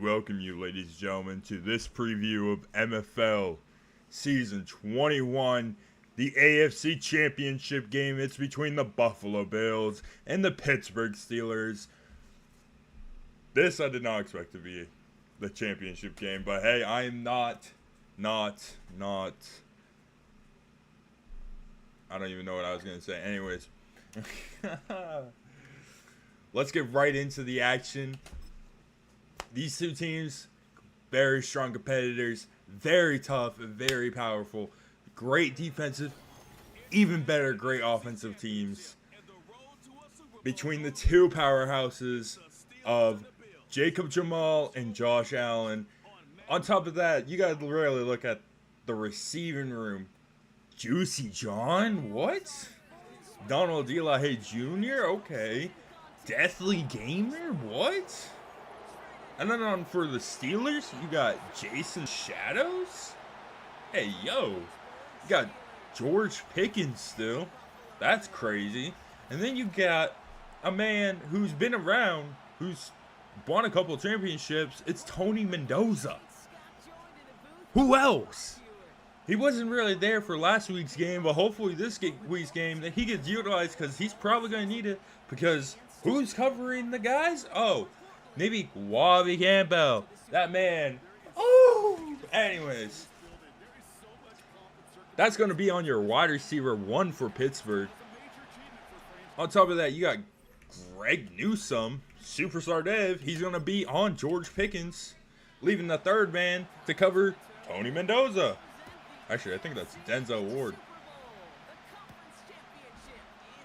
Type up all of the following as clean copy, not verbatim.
welcome you, ladies and gentlemen, to this preview of MFL Season 21, the AFC Championship game. It's between the Buffalo Bills and the Pittsburgh Steelers. This I did not expect to be the championship game, but hey, I am not. I don't even know what I was going to say. Anyways, let's get right into the action. These two teams, very strong competitors, very tough, very powerful, great defensive, even better, great offensive teams. Between the two powerhouses of Jacob Jamal and Josh Allen. On top of that, you got to really look at the receiving room. Juicy John? What? Donald DeLahaye Jr.? Okay. Deathly Gamer? What? And then on for the Steelers, you got Jason Shadows? Hey, yo. You got George Pickens still. That's crazy. And then you got a man who's been around, who's won a couple championships. It's Tony Mendoza. Who else? He wasn't really there for last week's game, but hopefully this week's game that he gets utilized because he's probably going to need it. Because who's covering the guys? Oh, maybe Wabi Campbell. That man. Oh! Anyways. That's going to be on your wide receiver 1 for Pittsburgh. On top of that, you got Greg Newsome, Superstar Dev. He's going to be on George Pickens, leaving the third man to cover Tony Mendoza. Actually, I think that's Denzel Ward.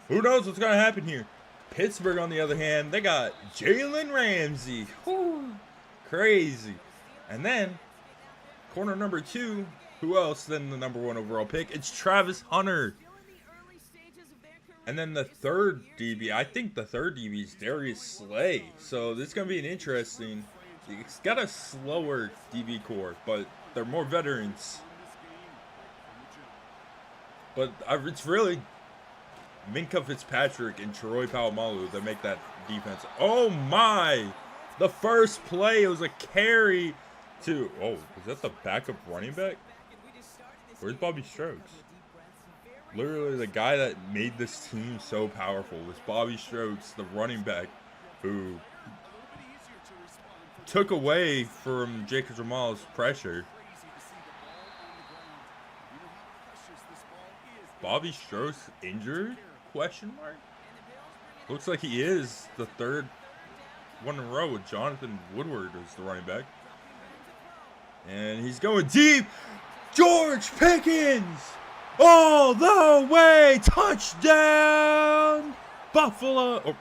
Who knows what's going to happen here? Pittsburgh, on the other hand, they got Jalen Ramsey. Whew, crazy. And then, corner number 2, who else than the number 1 overall pick? It's Travis Hunter. And then the third DB, I think the third DB is Darius Slay. So this is going to be an interesting, it's got a slower DB core, but they're more veterans. But it's really Minka Fitzpatrick and Troy Polamalu that make that defense. Oh my! The first play, it was a carry to, oh, is that the backup running back? Where's Bobby Strokes? Literally the guy that made this team so powerful was Bobby Strokes, the running back, who took away from Jacob Jamal's pressure. Bobby Strokes injured? Question mark? Looks like he is the third one in a row with Jonathan Woodward as the running back. And he's going deep. George Pickens! All the way! Touchdown! Buffalo! Oh.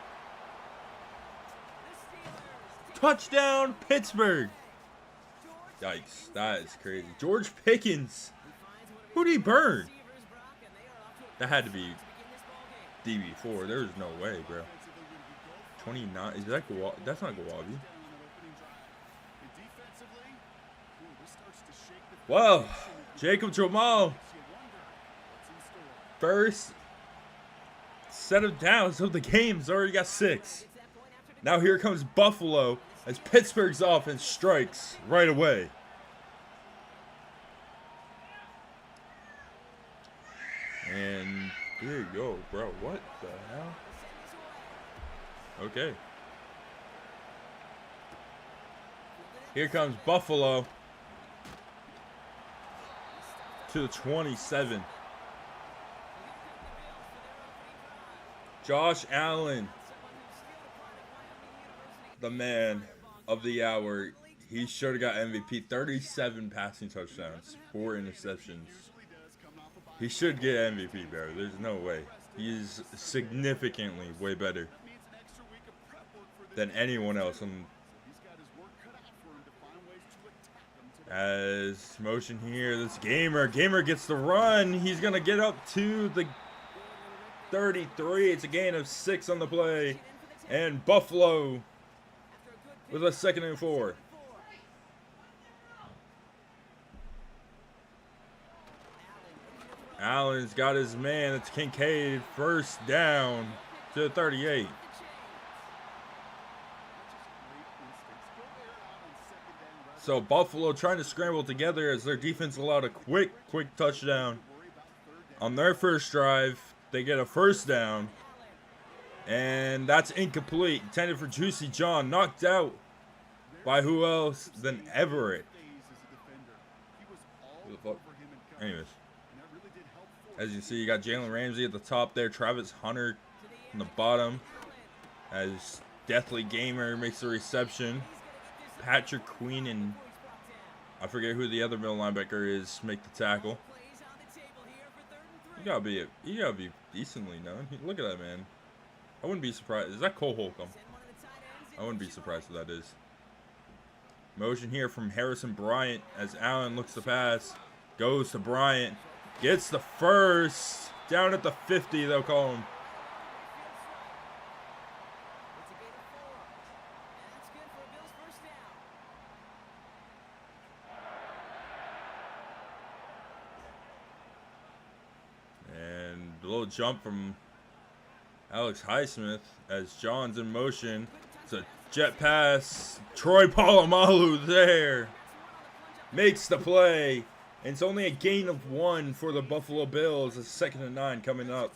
Touchdown, Pittsburgh! Yikes, that is crazy. George Pickens! Who did he burn? That had to be DB4. There's no way, bro. 29. Is that Gawabi? That's not Gawabi. Well, Jacob Jamal. First set of downs of the game's already got 6. Now here comes Buffalo as Pittsburgh's offense strikes right away. And here you go, bro. What the hell? Okay. Here comes Buffalo to the 27. Josh Allen, the man of the hour. He should have got MVP. 37 passing touchdowns, 4 interceptions. He should get MVP, bro. There's no way. He's significantly way better than anyone else. As motion here, this Gamer gets the run. He's going to get up to the 33. It's a gain of 6 on the play. And Buffalo with a 2nd and 4. Allen's got his man. It's Kincaid. First down to the 38. So Buffalo trying to scramble together as their defense allowed a quick touchdown. On their first drive, they get a first down. And that's incomplete. Intended for Juicy John. Knocked out by who else than Everett. Anyways. As you see, you got Jalen Ramsey at the top there. Travis Hunter on the bottom. As Deathly Gamer makes the reception. Patrick Queen and I forget who the other middle linebacker is make the tackle. You gotta be decently known. Look at that man. I wouldn't be surprised. Is that Cole Holcomb? I wouldn't be surprised if that is. Motion here from Harrison Bryant as Allen looks to pass. Goes to Bryant. Gets the first. Down at the 50, they'll call him. And a little jump from Alex Highsmith as John's in motion. It's a jet pass. Troy Polamalu there. Makes the play. And it's only a gain of 1 for the Buffalo Bills. It's 2nd and 9 coming up.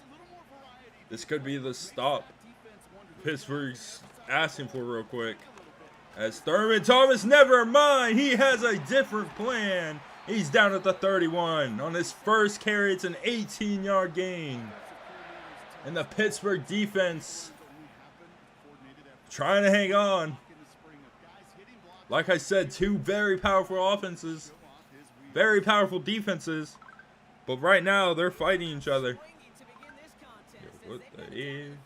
This could be the stop Pittsburgh's asking for real quick. As Thurman Thomas, never mind. He has a different plan. He's down at the 31. On his first carry, it's an 18-yard gain. And the Pittsburgh defense trying to hang on. Like I said, two very powerful offenses. Very powerful defenses. But right now, they're fighting each other. What the heck?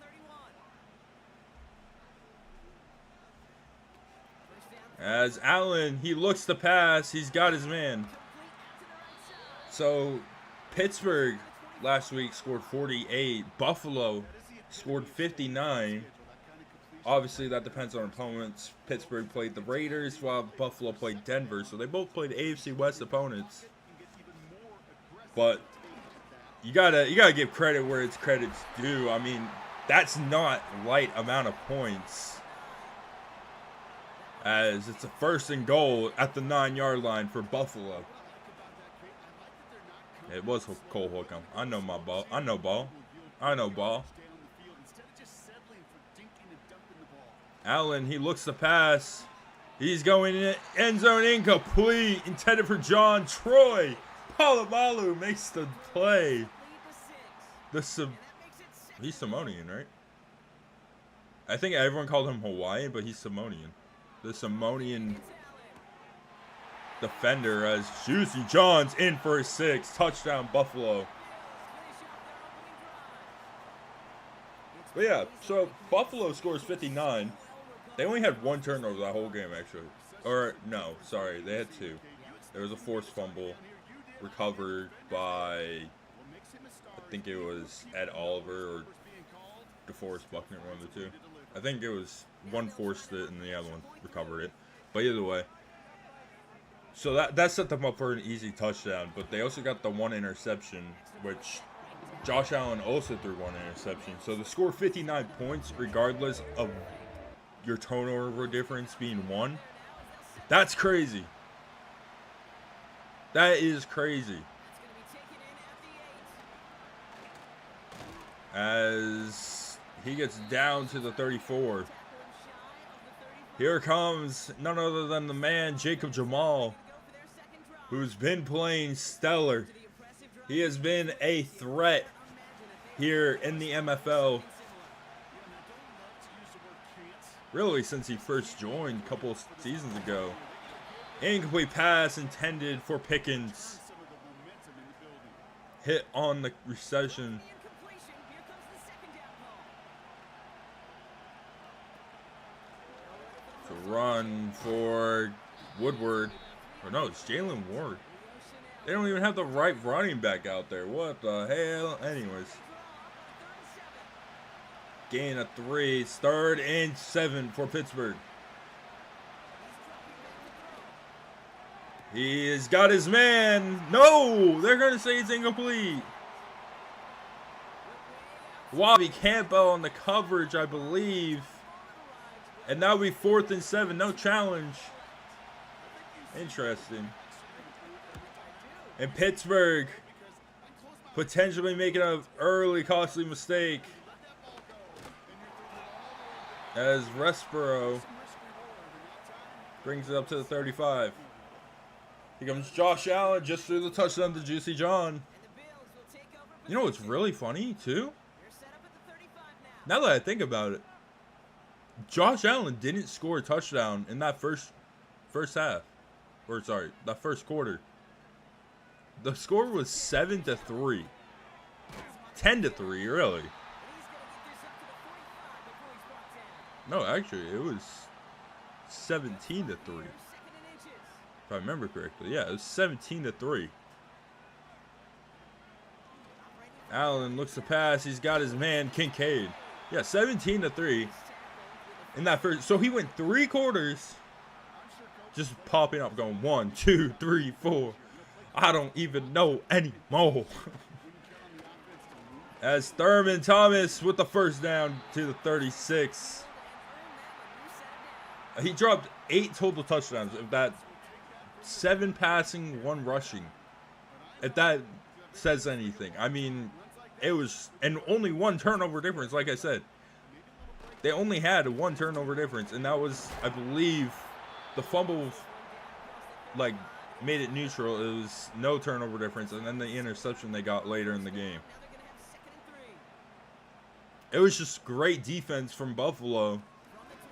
As Allen, he looks to pass. He's got his man. So, Pittsburgh last week scored 48. Buffalo scored 59. Obviously, that depends on opponents. Pittsburgh played the Raiders while Buffalo played Denver. So, they both played AFC West opponents. But you gotta give credit where it's credit's due. I mean, that's not light amount of points. As it's a 1st and goal at the 9-yard line for Buffalo. It was Cole Holcomb. I know my ball. I know ball. I know ball. Allen, he looks to pass. He's going in end zone incomplete. Intended for John Troy. Polamalu makes the play. He's Samoanian, right? I think everyone called him Hawaiian, but he's Samoanian. The Samoanian defender as Juicy John's in for a 6. Touchdown, Buffalo. But yeah, so Buffalo scores 59. They only had 1 turnover that whole game, actually. Or, no, sorry, they had 2. There was a forced fumble recovered by, I think it was Ed Oliver or DeForest Buckner, one of the 2. I think it was one forced it and the other one recovered it. But either way. So that set them up for an easy touchdown. But they also got the 1 interception, which Josh Allen also threw 1 interception. So the score 59 points regardless of your turnover difference being 1. That's crazy. That is crazy. As he gets down to the 34. Here comes none other than the man, Jacob Jamal, who's been playing stellar. He has been a threat here in the MFL. Really, since he first joined a couple seasons ago. Incomplete pass intended for Pickens. Hit on the reception. To run for Woodward. Or no, it's Jalen Ward. They don't even have the right running back out there. What the hell? Anyways. Gain of 3. 3rd and 7 for Pittsburgh. He has got his man. No! They're going to say it's incomplete. Wabi Campbell on the coverage, I believe. And that'll be 4th and 7. No challenge. Interesting. And Pittsburgh potentially making an early costly mistake as Respiro brings it up to the 35. Here comes Josh Allen just through the touchdown to Juicy John. You know what's really funny too? Now that I think about it, Josh Allen didn't score a touchdown in that first half. Or sorry, that first quarter. The score was 7-3. 10-3, really. No, actually, it was 17-3. If I remember correctly. Yeah, it was 17-3. Allen looks to pass. He's got his man, Kincaid. Yeah, 17-3 in that first. So he went 3 quarters just popping up, going 1, 2, 3, 4. I don't even know anymore. As Thurman Thomas with the first down to the 36. He dropped 8 total touchdowns. If that 7 passing, 1 rushing. If that says anything. I mean, it was, and only 1 turnover difference, like I said. They only had 1 turnover difference, and that was, I believe, the fumble, like, made it neutral. It was no turnover difference, and then the interception they got later in the game. It was just great defense from Buffalo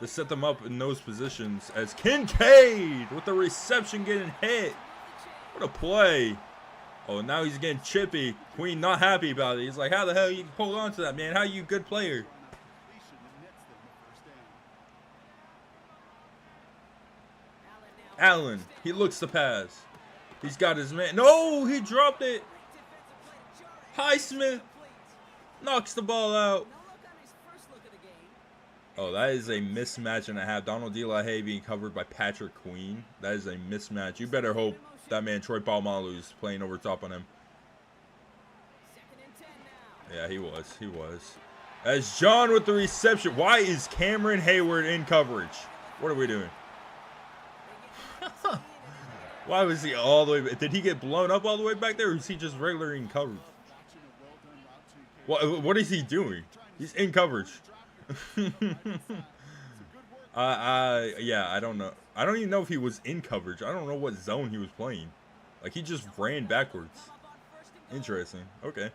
to set them up in those positions as Kincaid with the reception getting hit. What a play. Oh, now he's getting chippy. Queen not happy about it. He's like, how the hell you hold on to that, man? How you a good player? Allen, he looks to pass. He's got his man. No, he dropped it. Highsmith knocks the ball out. Oh, that is a mismatch and a half. Donald DeLahaye being covered by Patrick Queen. That is a mismatch. You better hope that man Troy Polamalu is playing over top on him. Yeah, he was. He was. As John with the reception. Why is Cameron Hayward in coverage? What are we doing? Why was he all the way back? Did he get blown up all the way back there, or is he just regular in coverage? What is he doing? He's in coverage. Yeah, I don't know. I don't even know if he was in coverage. I don't know what zone he was playing. Like, he just ran backwards. Interesting. Okay.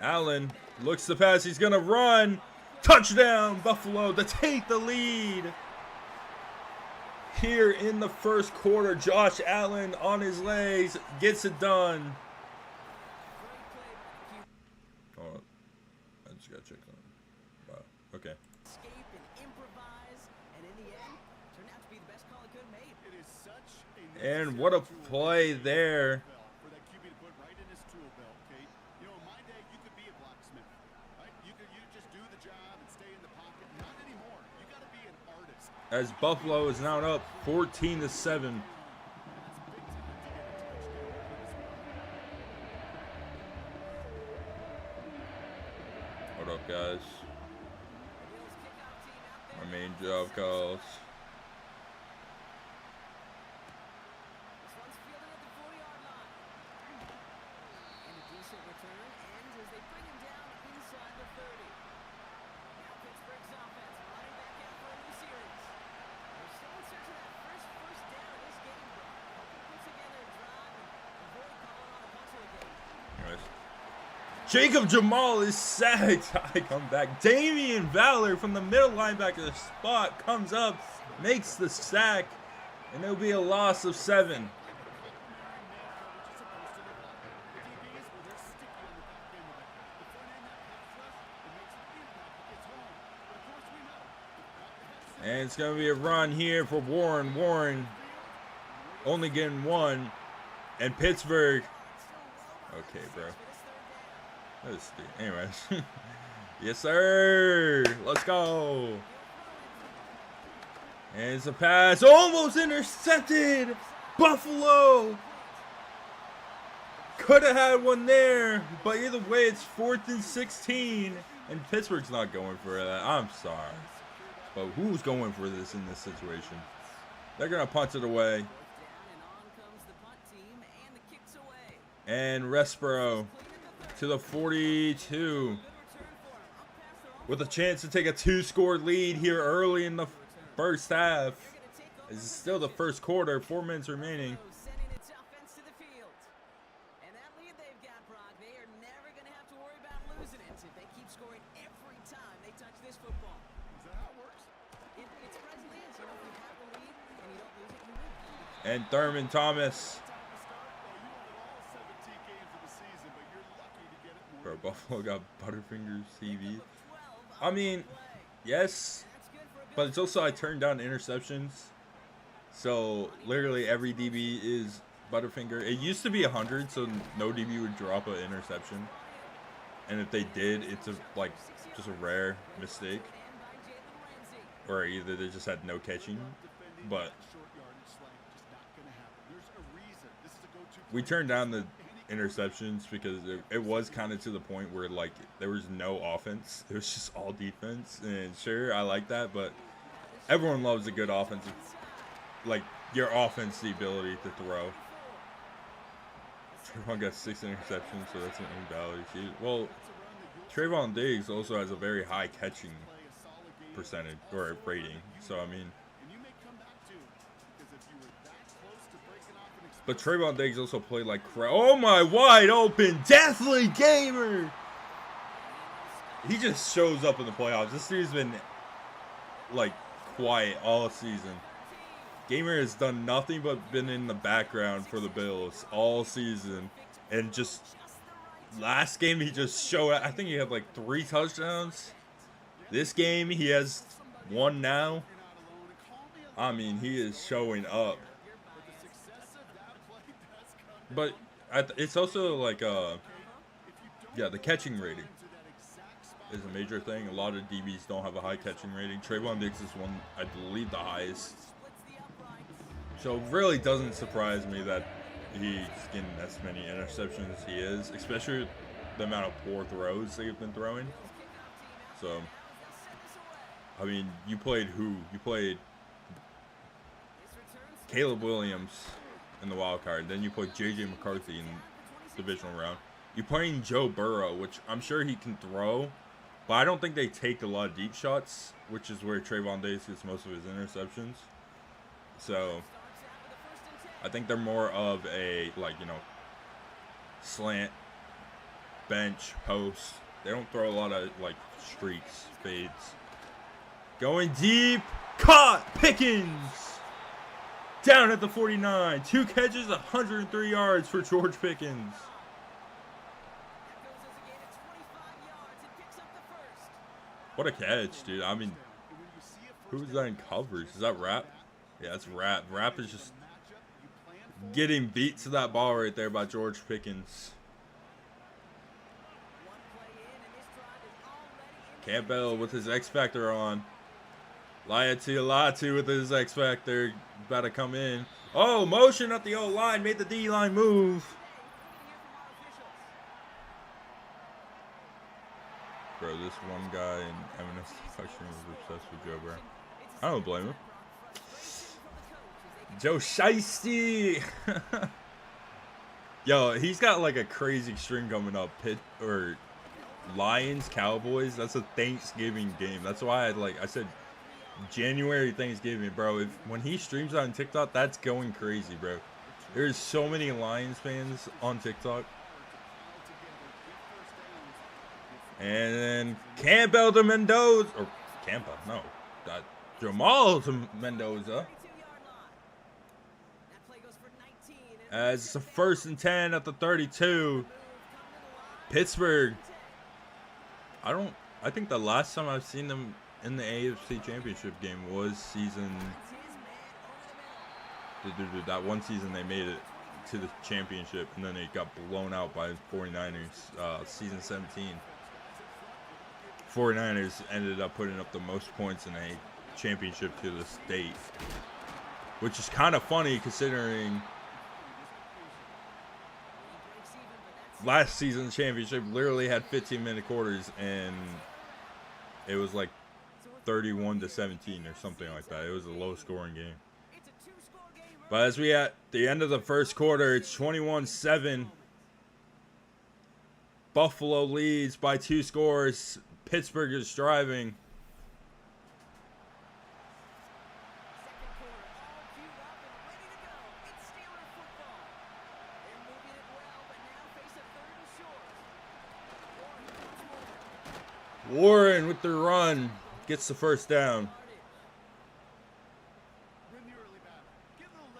Allen looks to pass. He's going to run. Touchdown, Buffalo, to take the lead. Here in the first quarter, Josh Allen on his legs gets it done. Oh, I just got checked on. Wow. Okay. And what a play there. As Buffalo is now up 14-7. What up, guys? Our main job calls. Jacob Jamal is sacked. I come back. Damian Valor from the middle linebacker spot comes up, makes the sack, and it'll be a loss of 7. And it's going to be a run here for Warren. Warren only getting 1. And Pittsburgh. Okay, bro. Anyways. Yes, sir. Let's go. And it's a pass. Almost intercepted. Buffalo. Could have had one there. But either way, it's 4th and 16. And Pittsburgh's not going for that. I'm sorry. But who's going for this in this situation? They're going to punt it away. And Respiro to the 42. With a chance to take a 2-score lead here early in the first half. This is still the first quarter. 4 minutes remaining. And Thurman Thomas. Bro, Buffalo got Butterfingers TV. I mean, yes. But it's also I turned down interceptions. So literally every DB is Butterfinger. It used to be 100, so no DB would drop an interception. And if they did, it's just a rare mistake. Or either they just had no catching. But we turned down the interceptions because it was kind of to the point where like there was no offense. It was just all defense. And sure, I like that, but everyone loves a good offensive, like your offense, the ability to throw. Trayvon got 6 interceptions, so that's an invalid. Well, Trayvon Diggs also has a very high catching percentage or rating. So I mean, but Trayvon Diggs also played like crap. Oh my, wide open, Deathly Gamer! He just shows up in the playoffs. This dude's been like quiet all season. Gamer has done nothing but been in the background for the Bills all season. And just last game he just showed up. I think he had like 3 touchdowns. This game he has 1 now. I mean, he is showing up. But it's also like yeah, the catching rating is a major thing. A lot of DBs don't have a high catching rating. Trayvon Diggs is one, I believe, the highest. So it really doesn't surprise me that he's getting as many interceptions as he is, especially the amount of poor throws they've been throwing. So, I mean, you played who? You played Caleb Williams in the wild card. Then you put J.J. McCarthy in the divisional round. You're playing Joe Burrow, which I'm sure he can throw, but I don't think they take a lot of deep shots, which is where Trayvon Diggs gets most of his interceptions. So I think they're more of a, like, you know, slant, bench, post. They don't throw a lot of, like, streaks, fades. Going deep. Caught. Pickens. Down at the 49. 2 catches, 103 yards for George Pickens. What a catch, dude. I mean, who's that in coverage? Is that Rap? Yeah, it's Rap. Rap is just getting beat to that ball right there by George Pickens. Campbell with his X Factor on. Latu with his X Factor. About to come in. Oh, motion at the O-line. Made the D-line move. Bro, this one guy in M&S section was obsessed with Joe Brown. I don't blame him. Joe Shiesty. Yo, he's got like a crazy string coming up. Lions, Cowboys. That's a Thanksgiving game. That's why I said January Thanksgiving, bro. When he streams on TikTok, that's going crazy, bro. There's so many Lions fans on TikTok. And then Campbell to Mendoza. Or Campa, no. Jamal to Mendoza. As it's a 1st and 10 at the 32. Pittsburgh. I think the last time I've seen them in the AFC Championship game was that one season they made it to the championship, and then they got blown out by 49ers, season 17. 49ers ended up putting up the most points in a championship to the state, which is kind of funny considering last season's championship literally had 15-minute quarters, and it was like 31-17 or something like that. It was a low-scoring game. But as we at the end of the first quarter, it's 21-7. Buffalo leads by 2 scores. Pittsburgh is driving. Warren with the run gets the first down.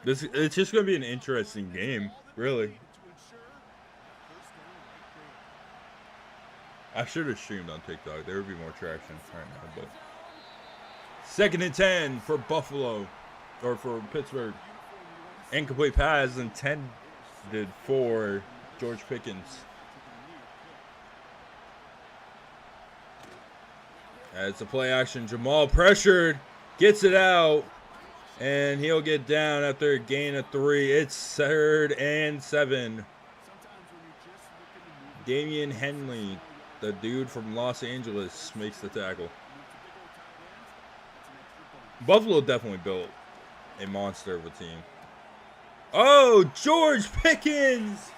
It's just going to be an interesting game, really. I should have streamed on TikTok. There would be more traction right now. But 2nd and 10 for Buffalo, or for Pittsburgh. Incomplete pass intended for George Pickens. As the play action, Jamal pressured, gets it out, and he'll get down after a gain of 3. It's 3rd and 7. Damian Henley, the dude from Los Angeles, makes the tackle. Buffalo definitely built a monster of a team. Oh, George Pickens,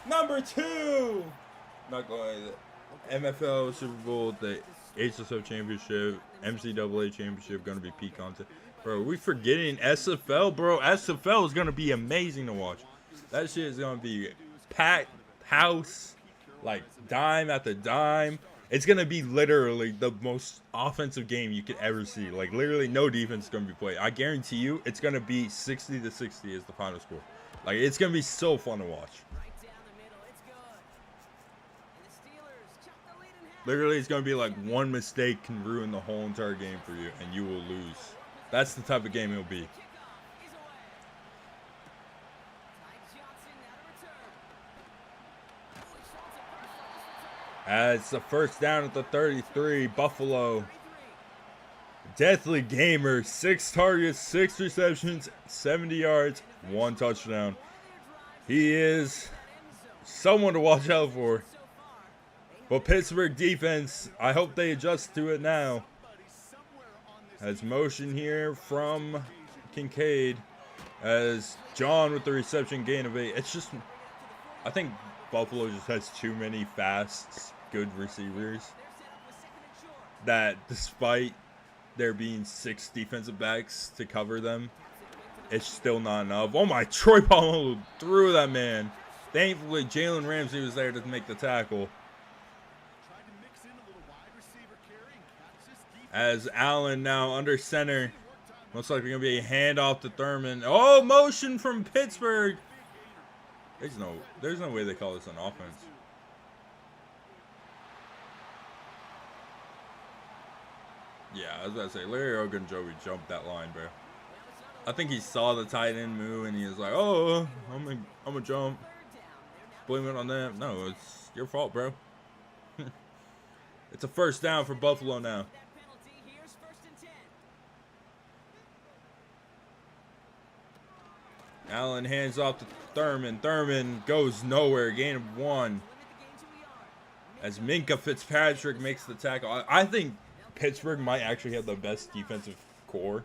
number 2. Not going to MFL Super Bowl, the HSO Championship, MCAA Championship, going to be peak content. Bro, we forgetting SFL, bro. SFL is going to be amazing to watch. That shit is going to be packed house, like dime after dime. It's going to be literally the most offensive game you could ever see. Like, literally no defense is going to be played. I guarantee you it's going to be 60-60 is the final score. Like, it's going to be so fun to watch. Literally, it's going to be like one mistake can ruin the whole entire game for you, and you will lose. That's the type of game it'll be. As the first down at the 33, Buffalo. Deathly Gamer, 6 targets, 6 receptions, 70 yards, 1 touchdown. He is someone to watch out for. But Pittsburgh defense, I hope they adjust to it now. As motion here from Kincaid. As John with the reception gain of 8. It's just, I think Buffalo just has too many fast, good receivers. That despite there being 6 defensive backs to cover them, it's still not enough. Oh my, Troy Polamalu threw that man. Thankfully, Jalen Ramsey was there to make the tackle. As Allen now under center. Looks like we're going to be a handoff to Thurman. Oh, motion from Pittsburgh. There's no way they call this an offense. Yeah, I was about to say, Larry Ogunjobi jumped that line, bro. I think he saw the tight end move and he was like, oh, I'm gonna jump. Blame it on them. No, it's your fault, bro. It's a first down for Buffalo now. Allen hands off to Thurman. Thurman goes nowhere. Gain of 1. As Minka Fitzpatrick makes the tackle. I think Pittsburgh might actually have the best defensive core.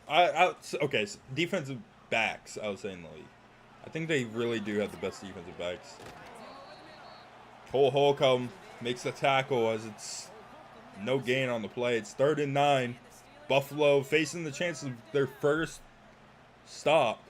Okay, so defensive backs, I would say, in the league. I think they really do have the best defensive backs. Cole Holcomb makes the tackle as it's no gain on the play. It's 3rd and 9. Buffalo facing the chance of their first stop.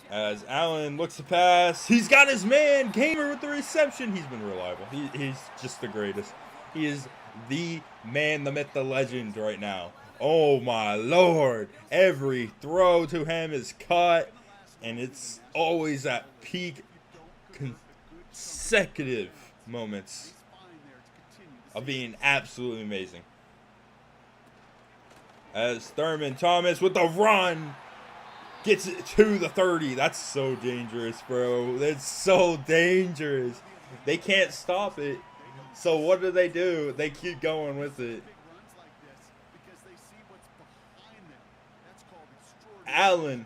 As Allen looks to pass. He's got his man. Gamer with the reception. He's been reliable. He's just the greatest. He is the man, the myth, the legend right now. Oh my Lord. Every throw to him is caught. And it's always at peak consecutive moments of being absolutely amazing. As Thurman Thomas with the run gets it to the 30. That's so dangerous, bro. That's so dangerous. They can't stop it. So what do? They keep going with it. Allen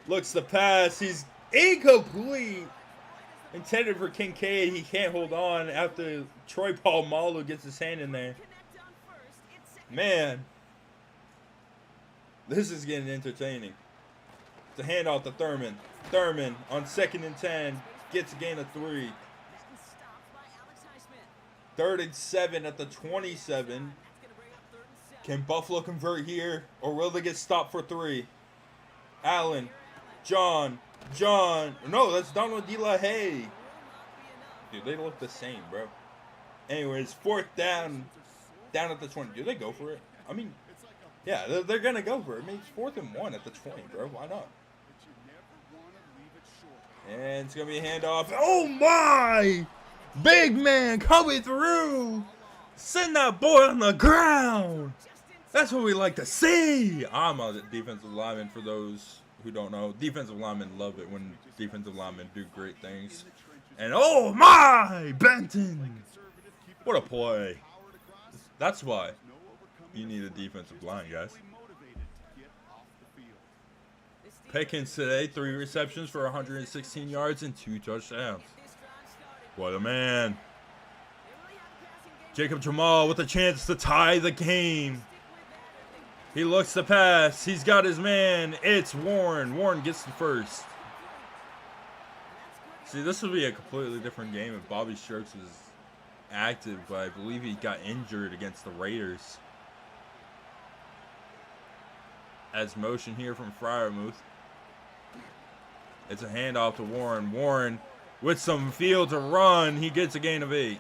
looks to pass. He's incomplete. Intended for Kincaid. He can't hold on after Troy Polamalu gets his hand in there. Man, this is getting entertaining. It's a handoff to Thurman. Thurman on 2nd and 10 gets a gain of 3. 3rd and 7 at the 27. Can Buffalo convert here, or will they get stopped for 3? Allen, John. No, that's Donald DeLahaye. Dude, they look the same, bro. Anyways, 4th down at the 20. Do they go for it? I mean, yeah, they're going to go for it. I mean, it's 4th and 1 at the 20, bro. Why not? And it's going to be a handoff. Oh, my! Big man coming through. Send that boy on the ground. That's what we like to see. I'm a defensive lineman, for those who don't know. Defensive linemen love it when defensive linemen do great things. And oh my, Benton. What a play. That's why you need a defensive line, guys. Pickens today, 3 receptions for 116 yards and 2 touchdowns. What a man. Jacob Jamal with a chance to tie the game. He looks to pass. He's got his man. It's Warren. Warren gets the first. See, this would be a completely different game if Bobby Stokes was active, but I believe he got injured against the Raiders. As motion here from Freiermuth. It's a handoff to Warren. Warren with some field to run. He gets a gain of 8.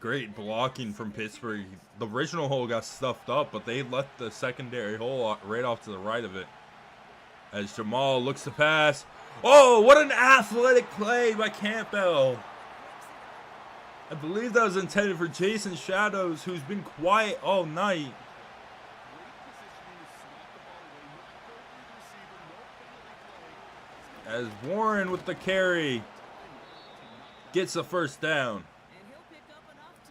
Great blocking from Pittsburgh. The original hole got stuffed up, but they left the secondary hole right off to the right of it. As Jamal looks to pass. Oh, what an athletic play by Campbell. I believe that was intended for Jason Shadows, who's been quiet all night. As Warren with the carry gets a first down.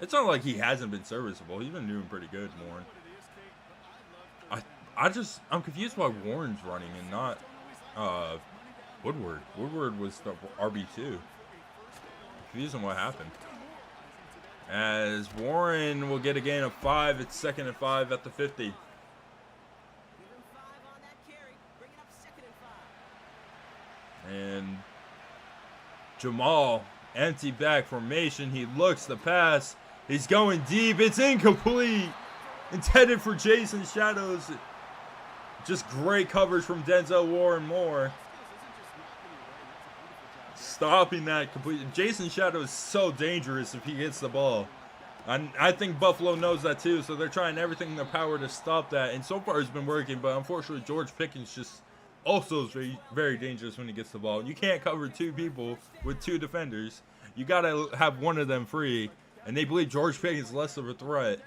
It's not like he hasn't been serviceable. He's been doing pretty good, Warren. I'm confused why Warren's running and not Woodward. Woodward was the RB2. Confused on what happened. As Warren will get a gain of 5. It's 2nd and 5 at the 50. And Jamal, empty back formation. He looks the pass. He's going deep. It's incomplete. Intended for Jason Shadows. Just great coverage from Denzel Warren Moore. Stopping that completely. Jason Shadows is so dangerous if he gets the ball. I think Buffalo knows that too, so they're trying everything in their power to stop that. And so far it's been working, but unfortunately George Pickens just also is very, very dangerous when he gets the ball. You can't cover 2 people with 2 defenders. You got to have one of them free. And they believe George Pickens is less of a threat.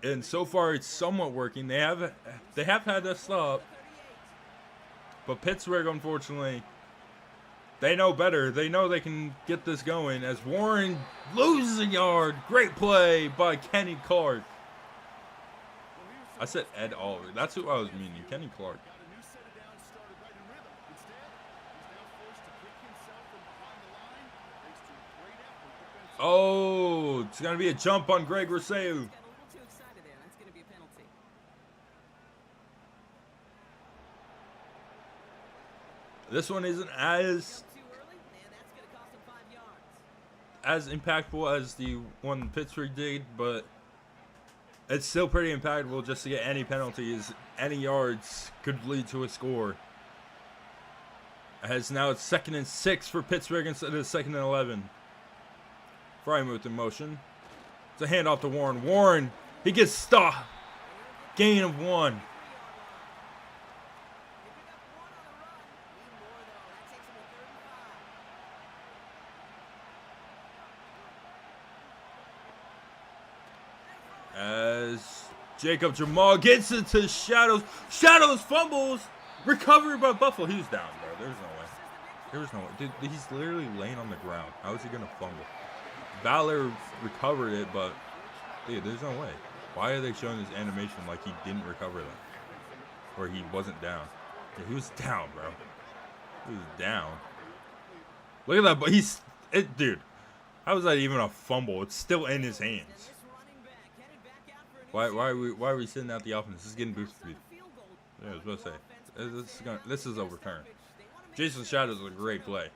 And so far it's somewhat working. They have had that stop. But Pittsburgh, unfortunately, they know better. They know they can get this going. As Warren loses a yard. Great play by Kenny Clark. I said Ed Oliver. That's who I was meaning. Kenny Clark. Oh, it's going to be a jump on Greg Rousseau. This one isn't as impactful as the one Pittsburgh did, but it's still pretty impactful just to get any penalties. Any yards could lead to a score. As now it's 2nd and 6 for Pittsburgh instead of 2nd and 11. Freiermuth in motion. It's a handoff to Warren. Warren, he gets stopped. Gain of 1. As Jacob Jamal gets it to Shadows. Shadows fumbles. Recovered by Buffalo. He was down, bro. There's no way. There's no way. Dude, he's literally laying on the ground. How is he going to fumble? Valor recovered it, but dude, there's no way. Why are they showing this animation like he didn't recover that? Or he wasn't down? Yeah, he was down, bro. He was down. Look at that, but dude. How is that even a fumble? It's still in his hands. Why are we sitting out the offense? This is getting boost speed. Yeah, I was about to say. This is overturned. Jason Shadow's a great play.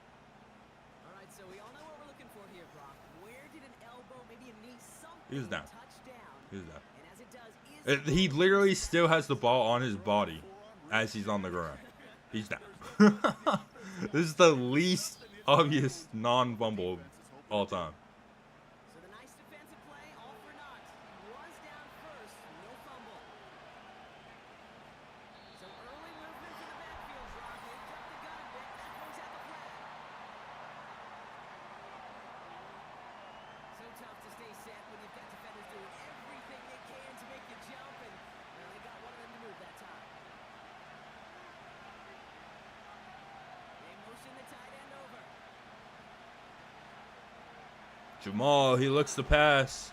He was down. He was down. He literally still has the ball on his body as he's on the ground. He's down. This is the least obvious non-fumble of all time. Jamal, he looks to pass.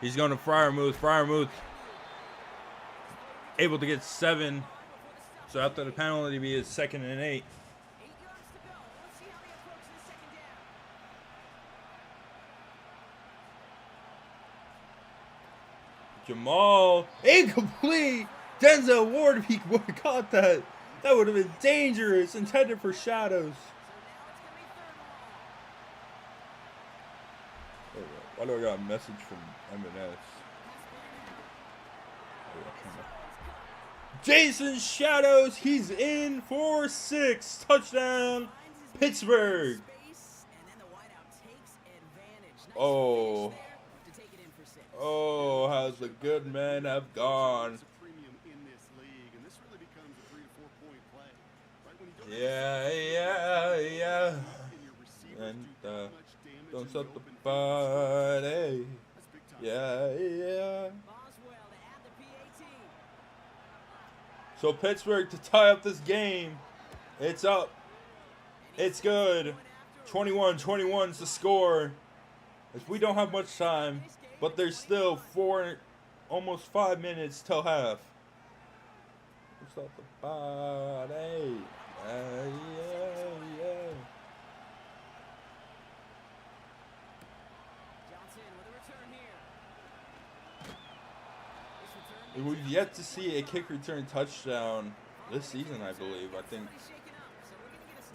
He's going to Freiermuth. Freiermuth able to get 7. So after the penalty, be his 2nd and 8. Jamal, incomplete. Denzel Ward, if he would have caught that, that would have been dangerous. Intended for Shadows. Why do I got a message from M&S? Jason Shadows, he's in for 6. Touchdown, Pittsburgh. Oh. Oh, how's the good men have gone. Yeah. And, don't stop the party. Yeah. So Pittsburgh to tie up this game. It's up. It's good. 21-21's the score. As we don't have much time, but there's still almost 5 minutes till half. Don't stop the party. Yeah. We've yet to see a kick return touchdown this season, I believe. I think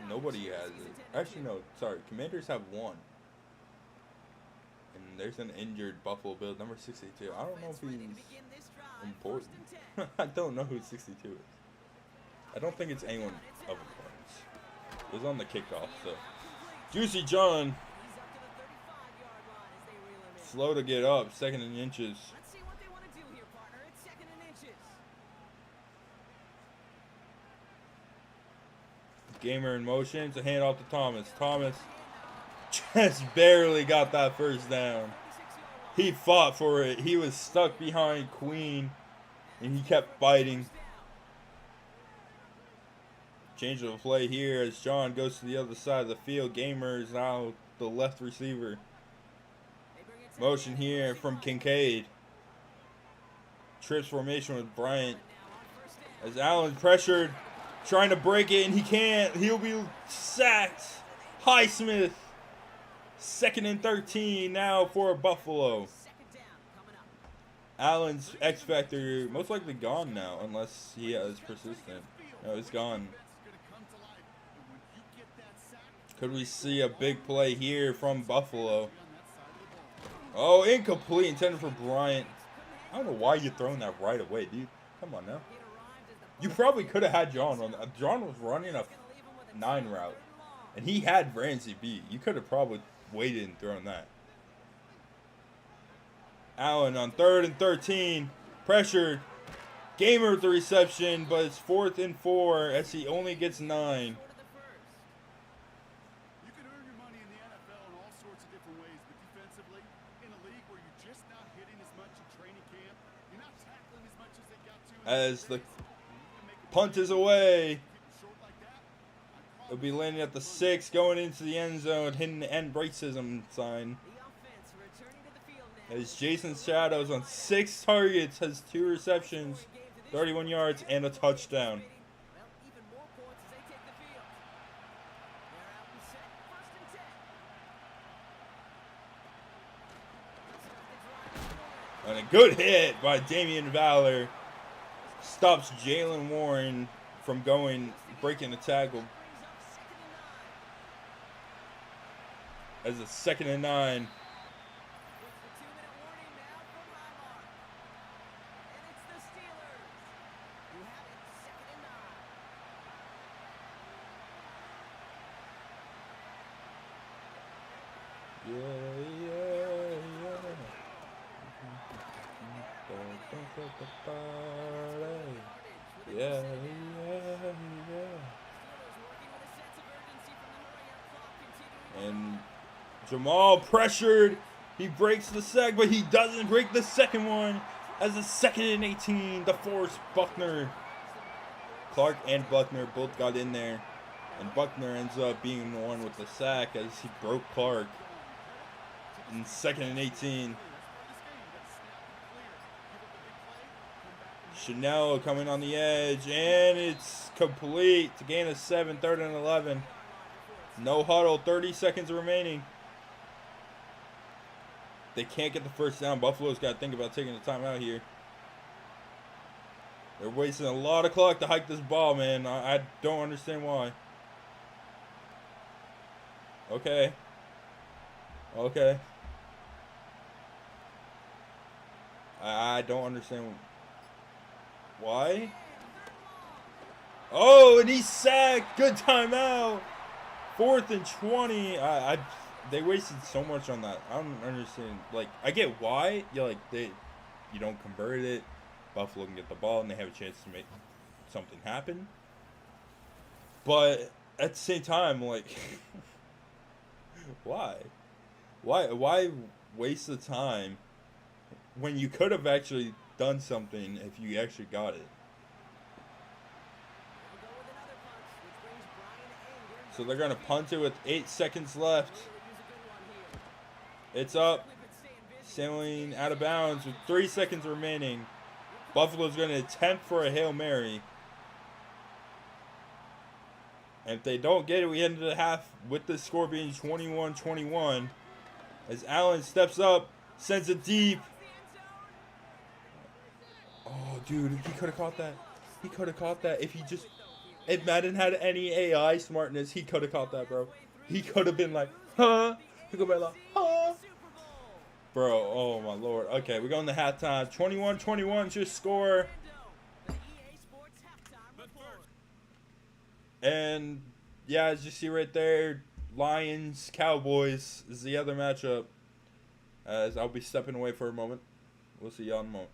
nobody has it. Actually, no, sorry. Commanders have 1. And there's an injured Buffalo Bill, number 62. I don't know if he's important. I don't know who 62 is. I don't think it's anyone of importance. It was on the kickoff, so. Juicy John. Slow to get up, 2nd and inches. Gamer in motion to hand off to Thomas. Thomas just barely got that first down. He fought for it. He was stuck behind Queen, and he kept fighting. Change of play here as John goes to the other side of the field. Gamer is now the left receiver. Motion here from Kincaid. Trips formation with Bryant. As Allen's pressured. Trying to break it, and he can't. He'll be sacked. Highsmith. 2nd and 13 now for Buffalo. Allen's X Factor most likely gone now, unless he is persistent. No, he's gone. Could we see a big play here from Buffalo? Oh, incomplete. Intended for Bryant. I don't know why you're throwing that right away, dude. Come on now. You probably could have had John run that. John was running a 9 route, and he had Ramsey beat. You could have probably waited and thrown that. Allen on 3rd and 13. Pressured. Gamer with the reception, but it's 4th and 4 as he only gets 9. You can earn your money in the NFL in all sorts of different ways, but defensively, in a league where you're just not hitting as much in training camp, you're not tackling as much as they got to. As the punt is away. It'll be landing at the 6, going into the end zone, hitting the end racism sign. As Jason Shadows on 6 targets has 2 receptions, 31 yards, and a touchdown. And a good hit by Damian Valor stops Jalen Warren from breaking the tackle. As a 2nd and 9. Yeah. And Jamal pressured. He breaks the sack, but he doesn't break the second one. As a 2nd and 18, the force Buckner. Clark and Buckner both got in there. And Buckner ends up being the one with the sack as he broke Clark. In 2nd and 18. Chanel coming on the edge, and it's complete to gain a 7, 3rd and 11. No huddle, 30 seconds remaining. They can't get the first down. Buffalo's got to think about taking the timeout here. They're wasting a lot of clock to hike this ball, man. I don't understand why. Okay. I don't understand why. Oh, and he's sacked. Good timeout. 4th and 20. They wasted so much on that. I don't understand. Like, I get why. You don't convert it. Buffalo can get the ball and they have a chance to make something happen. But at the same time, like, why? Why waste the time when you could have actually done something if you actually got it? So they're going to punt it with 8 seconds left. It's up. Sailing out of bounds with 3 seconds remaining. Buffalo's going to attempt for a Hail Mary. And if they don't get it, we end the half with the score being 21-21. As Allen steps up, sends it deep. Oh, dude, he could have caught that. He could have caught that if Madden had any AI smartness, he could have caught that, bro. He could have been like, huh? He could have been like, huh? Bro, oh my lord. Okay, we're going to halftime. 21-21 your score. And yeah, as you see right there, Lions, Cowboys is the other matchup. As I'll be stepping away for a moment. We'll see y'all in a moment.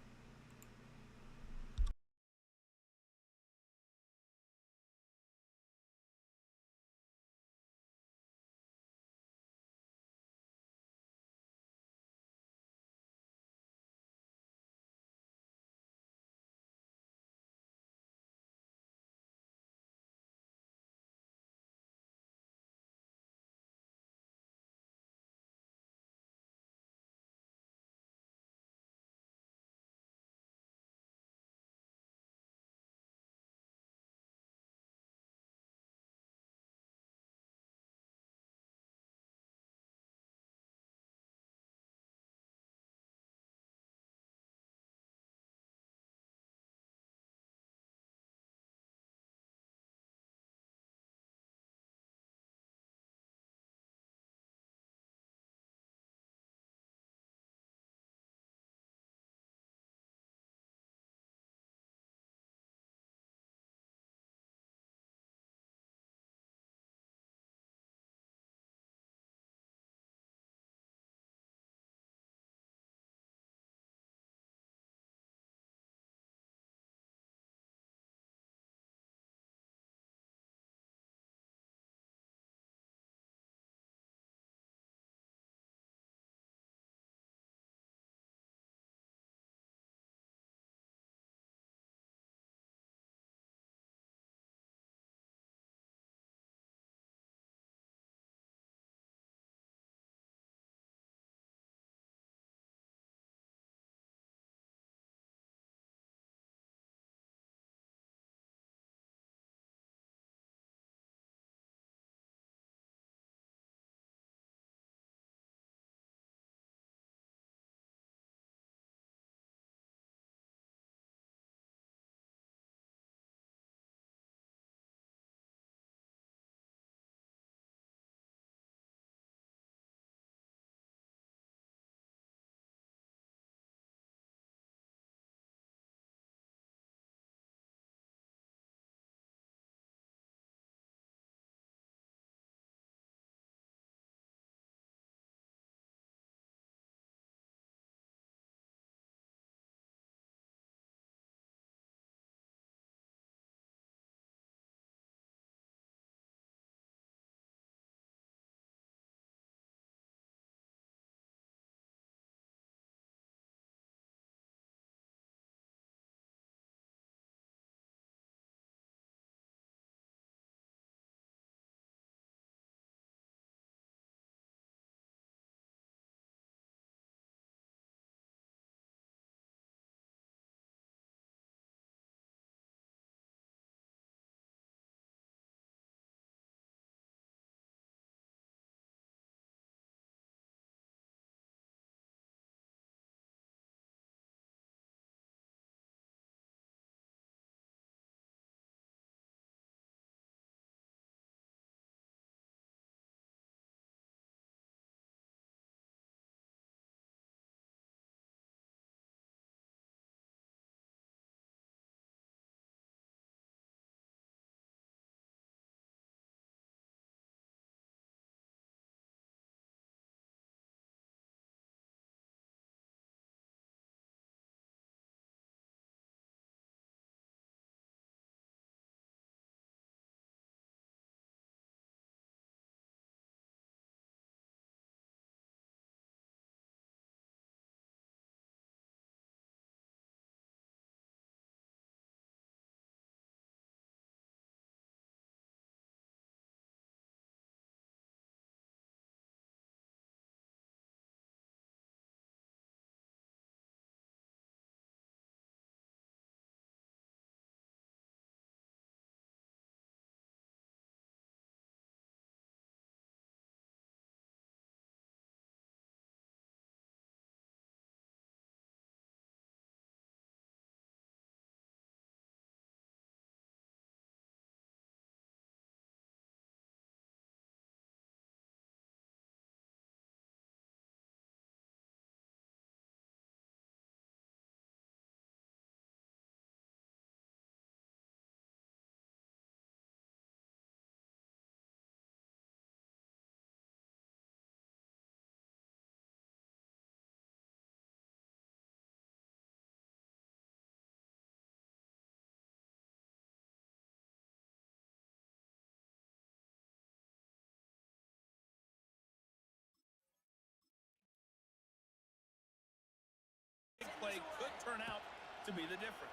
play could turn out to be the difference.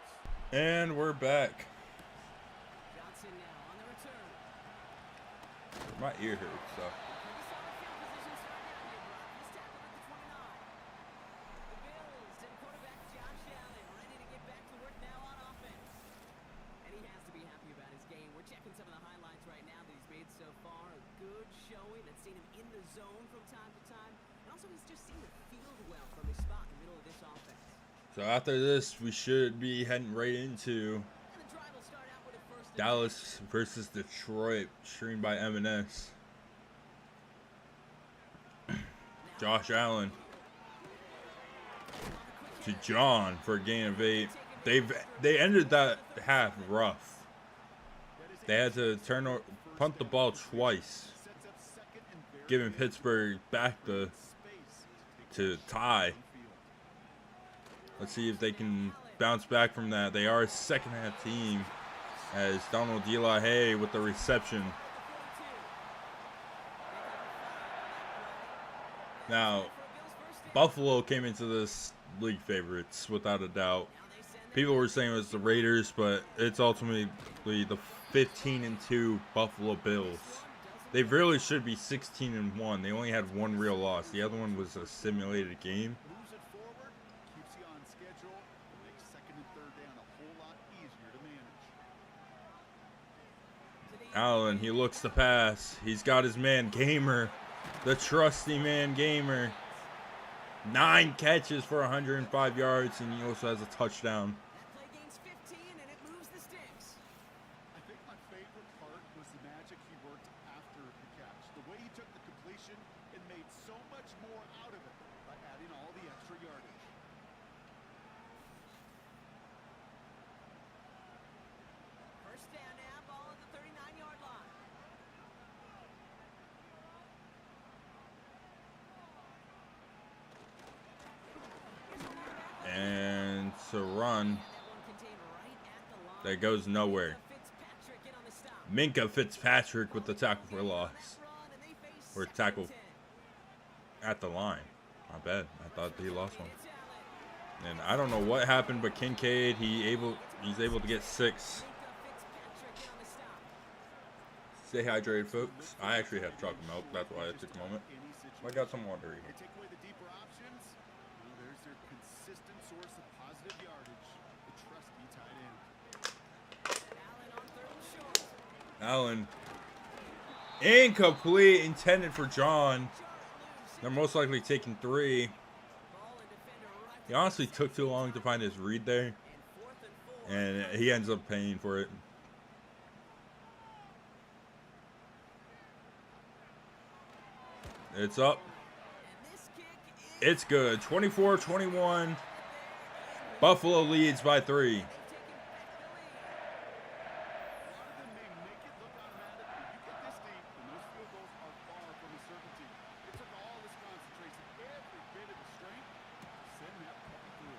And we're back. Johnson now on the return. My ear hurts, so. This on the field position starting out here, Brock. He's tackled at the 29. The Bills and quarterback Josh Allen ready to get back to work now on offense. And he has to be happy about his game. We're checking some of the highlights right now that he's made so far. A good showing that's seen him in the zone from time to time. And also he's just seen the field well from his spot in the middle of this offense. So after this, we should be heading right into And the drive will start out with a first and Dallas versus Detroit, streamed by M&S. Josh Allen to John for a gain of 8. They ended that half rough. They had to punt the ball twice, giving Pittsburgh back to tie. Let's see if they can bounce back from that. They are a second half team, as Donald DeLahaye with the reception. Now, Buffalo came into this league favorites without a doubt. People were saying it was the Raiders, but it's ultimately the 15-2 Buffalo Bills. They really should be 16-1. They only had one real loss. The other one was a simulated game. Moves it forward, keeps you on schedule, and makes second and third down a whole lot easier to manage. Allen, he looks to pass. He's got his man Gamer, the trusty man Gamer. 9 catches for 105 yards, and he also has a touchdown. that play gains 15 and it moves the sticks. I think my favorite part was the magic he worked after the catch. The way he took the completion and made so much more out of it by adding all the extra yardage. First down now, ball at the 39-yard line. And to run, That one contained right at the line. that goes nowhere. Fitzpatrick in on the stop. Minka Fitzpatrick with the tackle for loss. Run, and they face Or second tackle and 10. at the line. Not bad. I thought he lost one. It's Allen. And I don't know what happened, but Kincaid, he's able to get 6. Minka Fitzpatrick in on the stop. Stay hydrated, folks. I actually have chocolate milk. That's why it took a moment. I got some water They here. take away the deeper options. Well, there's their consistent source of positive yardage. The trusty tight end. Allen on third and short. Allen. Incomplete. Intended for John. They're most likely taking 3. Ball and defender right He honestly took too long to find his read there. and 4th and 4. And he ends up paying for it. It's up. And this kick is It's good. 24-21. Buffalo leads by 3. A lot of them may make it look automatic, but you get this deep, and those field goals are far from a certainty. It took all his concentration, every bit of his strength, to send that puppy through.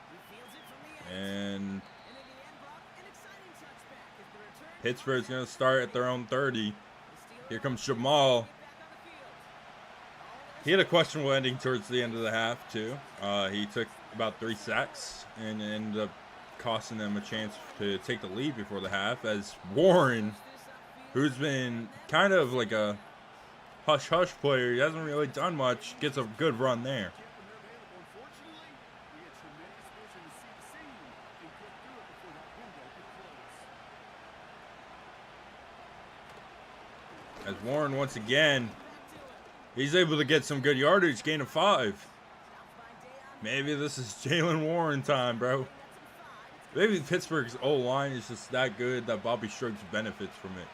he fields it from the edge. And And in the end, Brock, an exciting touchback as the return Pittsburgh's going to start at their own 30. The Steelers Here comes Jamal. get back on the field. He had a questionable ending towards the end of the half, too. He took about 3 sacks and ended up costing them a chance to take the lead before the half, as Warren, who's been kind of like a hush-hush player, he hasn't really done much, gets a good run there. Kept when they're available. Unfortunately, we had tremendous vision to see the seam and couldn't do it before that window could close. As Warren, once again, he's able to get some good yardage, gain of 5. Maybe this is Jalen Warren time, bro. Maybe Pittsburgh's O-line is just that good that Bobby Stokes benefits from it.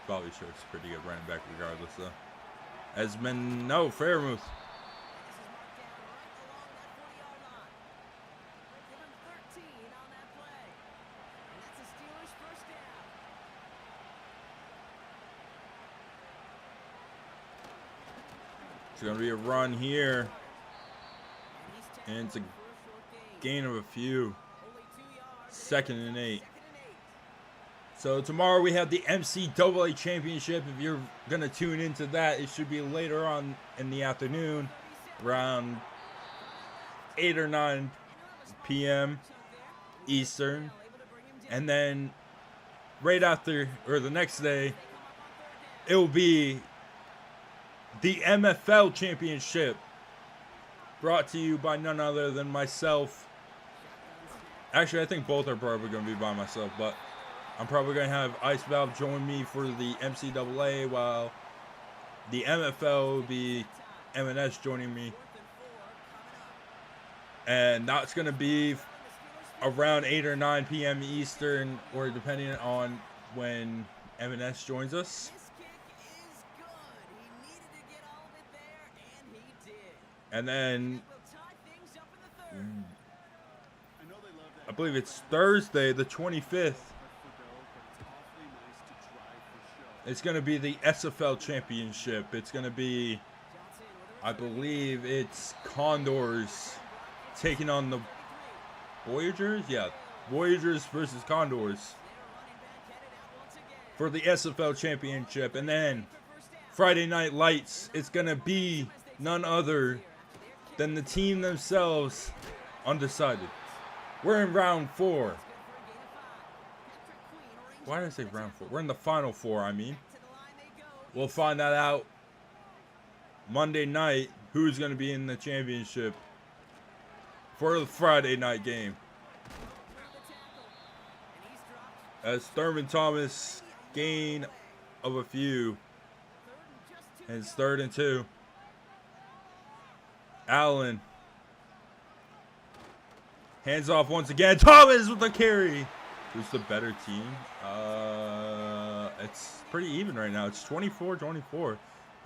Bobby Stokes is pretty good running back regardless, though. As men know, Fairmouth. This is marked down right along that 40-yard line. Give him 13 on that play. And that's a Steelers first down. It's going to be a run here. And he's tackled And it's a for short gain. gain of a few. Only 2 yards. 2nd and 8. 2nd and 8. So tomorrow we have the NCAA Championship. If you're going to tune into that, it should be later on in the afternoon, around 8 or 9 p.m. Eastern. And then right after, or the next day, it will be the MFL Championship, brought to you by none other than myself. Actually, I think both are probably going to be by myself, but I'm probably going to have Ice Valve join me for the MCAA, while the MFL will be M&S joining me. And that's going to be around 8 or 9 p.m. Eastern, or depending on when M&S joins us. And then I believe it's Thursday, the 25th. It's going to be the SFL Championship. It's going to be, I believe it's Condors taking on the Voyagers? Yeah, Voyagers versus Condors for the SFL Championship. And then Friday Night Lights, it's going to be none other than the team themselves, Undecided. We're in round 4. Why did I say round 4? We're in the final 4, I mean. We'll find that out Monday night, who's going to be in the championship for the Friday night game. As Thurman Thomas gain of a few. And it's 3rd and 2. Allen. Hands off once again. Thomas with the carry. Who's the better team? It's pretty even right now. It's 24-24.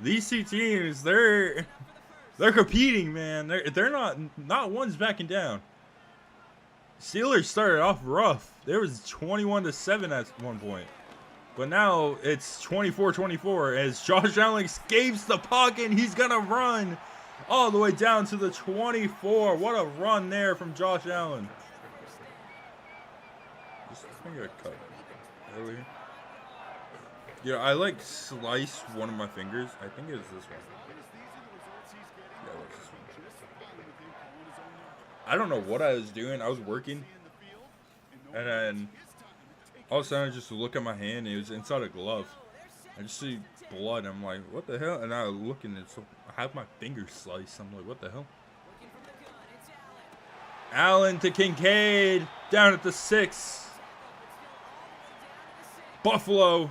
These two teams, they're competing, man. They're not one's backing down. Steelers started off rough. There was 21-7 at one point. But now it's 24-24 as Josh Allen escapes the pocket and he's gonna run all the way down to the 24. What a run there from Josh Allen. Just make a cut earlier. Yeah, I like sliced one of my fingers. I think it's this one. Yeah, it's this one. I don't know what I was doing. I was working, and then all of a sudden I just look at my hand. And it was inside a glove. I just see blood. I'm like, what the hell? And I look and I have my finger sliced. I'm like, what the hell? Allen to Kincaid, down at the 6. Buffalo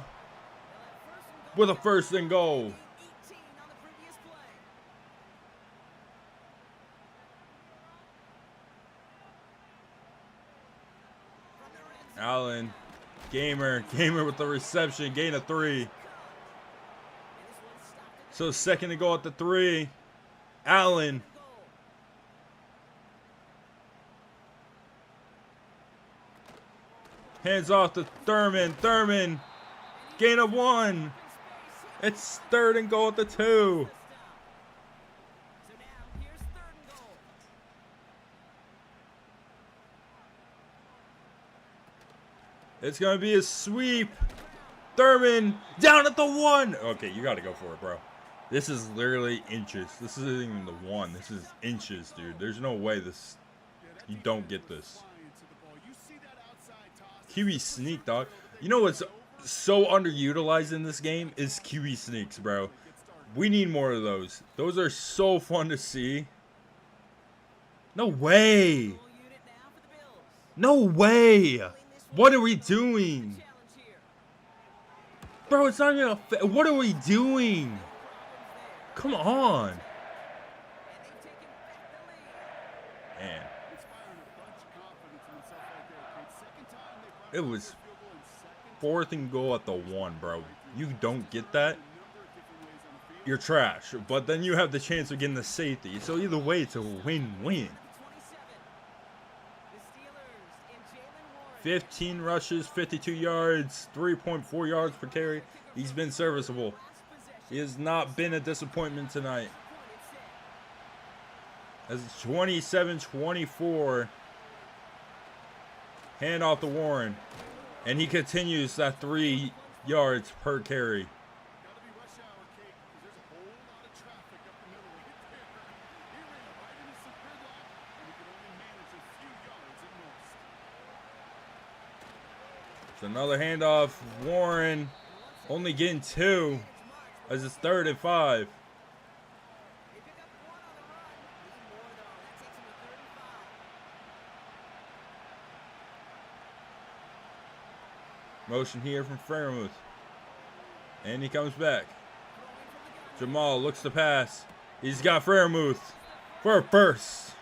with a 1st and goal. Allen, Gamer with the reception, gain of 3. So 2nd and goal at the 3. Allen. Hands off to Thurman. Thurman. Gain of 1. It's 3rd and goal at the 2. It's going to be a sweep. Thurman down at the 1. Okay, you got to go for it, bro. This is literally inches. This isn't even the 1. This is inches, dude. There's no way you don't get this. QB sneak, dog. You know what's so underutilized in this game is QB sneaks, bro. We need more of those. Those are so fun to see. No way. No way. What are we doing? Bro, it's not even a... What are we doing? Come on. Man. It was 4th and goal at the 1, bro. You don't get that, you're trash. But then you have the chance of getting the safety. So either way, it's a win-win. 15 rushes, 52 yards, 3.4 yards per carry. He's been serviceable. He has not been a disappointment tonight. As it's 27-24. Hand off to Warren. And he continues that 3 yards per carry. It's another handoff. Warren only getting 2 as it's 3rd and 5. They pick up 1 on the run. Need more, though. That takes him to 35. Motion here from Fairmouth. And he comes back. Jamal looks to pass. He's got Fairmouth for a first.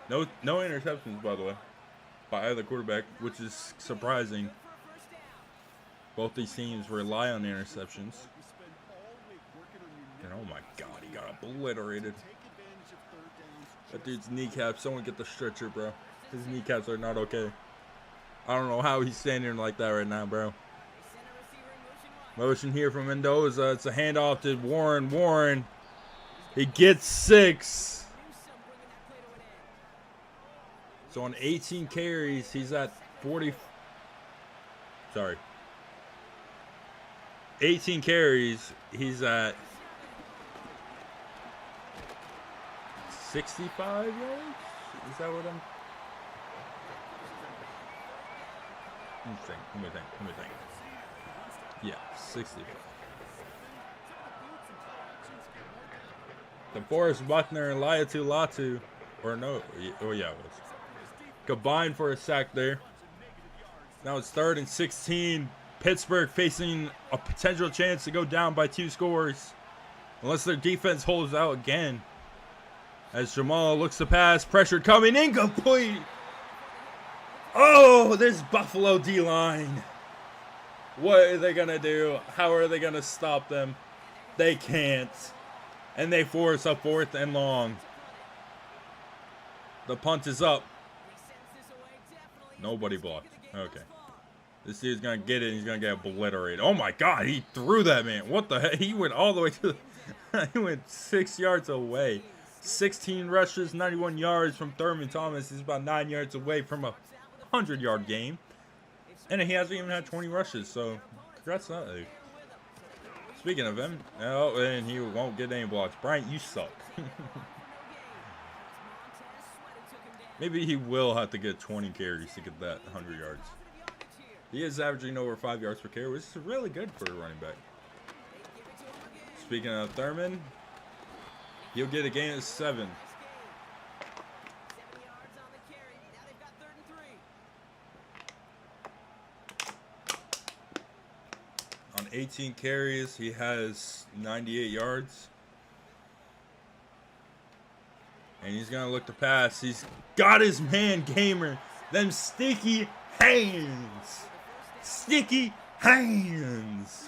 No interceptions, by the way, by either quarterback, which is surprising. Both these teams rely on interceptions. And oh my God, he got obliterated. That dude's kneecap. Someone get the stretcher, bro. His kneecaps are not okay. I don't know how he's standing like that right now, bro. Motion here from Mendoza. It's a handoff to Warren. Warren. He gets 6. So on 18 carries, he's at 40. Sorry. 18 carries, he's at 65 yards? Is that what I'm... Let me think. Yeah, 60. DeForest Buckner and Laiatu Latu, or no, oh yeah, it was. Combined for a sack there. Now it's 3rd and 16. Pittsburgh facing a potential chance to go down by 2 scores. Unless their defense holds out again. As Jamal looks to pass, pressure coming, incomplete. Oh, this Buffalo D-line. What are they going to do? How are they going to stop them? They can't. And they force a 4th and long. The punt is up. Nobody blocked. Okay. This dude's going to get it and he's going to get obliterated. Oh my God, he threw that, man. What the heck? He went all the way to the... he went 6 yards away. 16 rushes, 91 yards from Thurman Thomas. He's about 9 yards away from a 100-yard game. And he hasn't even had 20 rushes, so congrats to that dude. Speaking of him, oh, and he won't get any blocks. Bryant, you suck. Maybe he will have to get 20 carries to get that 100 yards. He is averaging over 5 yards per carry, which is really good for a running back. Speaking of Thurman, he'll get a gain of 7. On 18 carries, he has 98 yards. And he's going to look to pass. He's got his man, Gamer. Them sticky hands. Sticky hands.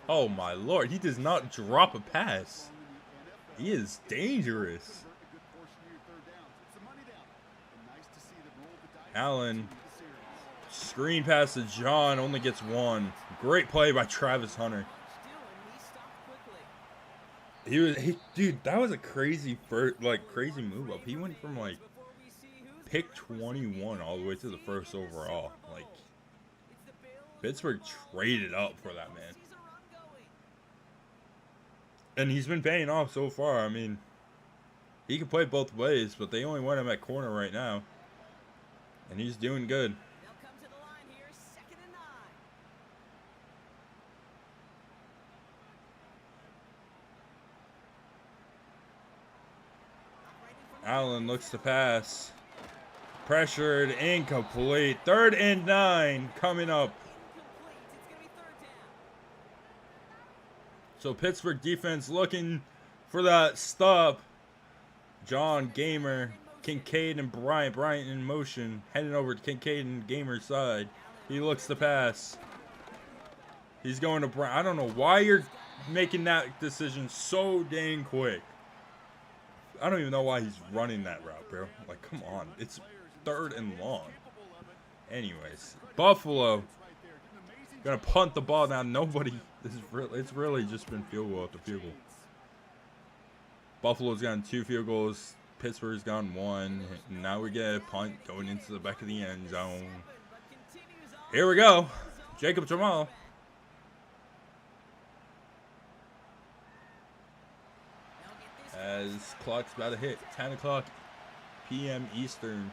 Oh, my Lord. He does not drop a pass. He is dangerous. Allen. Screen pass to John. Only gets 1. Great play by Travis Hunter. Dude, that was a crazy crazy move up. He went from like pick 21 all the way to the 1st overall. Like, Pittsburgh traded up for that man. And he's been paying off so far. I mean, he can play both ways, but they only want him at corner right now. And he's doing good. Allen looks to pass. Pressured, incomplete. 3rd and 9 coming up. So Pittsburgh defense looking for that stop. John, Gamer, Kincaid, and Bryant. Bryant in motion. Heading over to Kincaid and Gamer's side. He looks to pass. He's going to Bryant. I don't know why you're making that decision so dang quick. I don't even know why he's running that route, bro. Like, come on. It's 3rd and long. Anyways, Buffalo gonna punt the ball now. Nobody. It's really just been field goal after field goal. Buffalo's gotten 2 field goals. Pittsburgh's gotten 1. And now we get a punt going into the back of the end zone. Here we go. Jacob Jamal. As clock's about to hit 10 o'clock p.m. Eastern.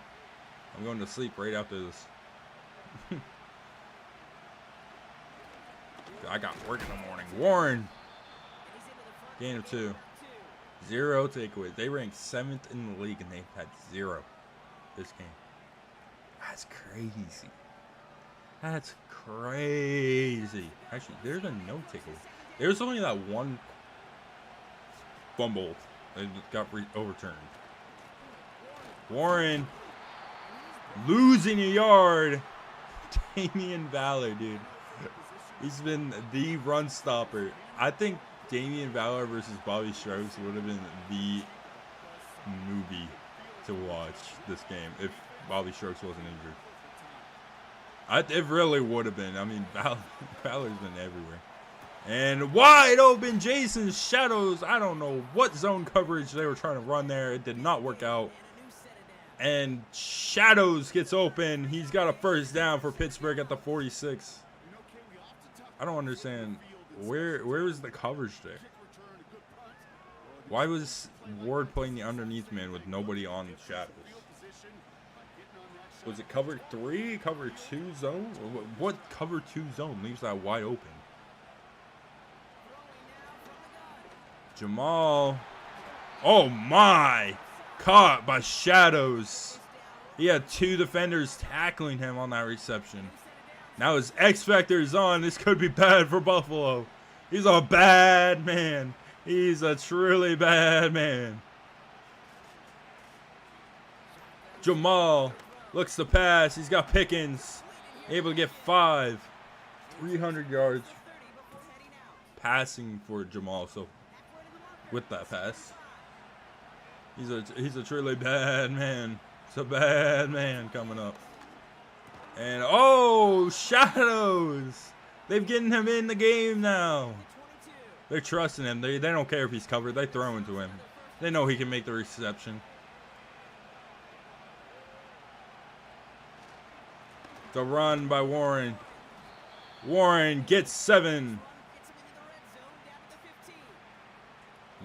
I'm going to sleep right after this. I got work in the morning. Warren. Gain of 2. 0 takeaways. They ranked 7th in the league, and they've had 0 this game. That's crazy. That's crazy. Actually, there's been no takeaway. There's only that one fumble that got overturned. Warren losing a yard. Damian Valor, dude. He's been the run stopper. I think Damian Valor versus Bobby Strokes would have been the movie to watch this game if Bobby Strokes wasn't injured. It really would have been. I mean, Valor's been everywhere. And wide open Jason Shadows. I don't know what zone coverage they were trying to run there. It did not work out. And Shadows gets open. He's got a first down for Pittsburgh at the 46. I don't understand. Where was the coverage there? Why was Ward playing the underneath man with nobody on Shadows? Was it cover 3, cover 2 zone? What cover 2 zone leaves that wide open? Jamal. Oh my. Caught by Shadows. He had 2 defenders tackling him on that reception. Now his X Factor is on. This could be bad for Buffalo. He's a bad man. He's a truly bad man. Jamal looks to pass. He's got Pickens. Able to get 5. 300 yards passing for Jamal. So with that pass, he's a truly bad man. It's a bad man coming up. And oh, Shadows. They've getting him in the game now. They're trusting him. They don't care if he's covered. They throw into him. They know he can make the reception. The run by Warren. Warren gets 7.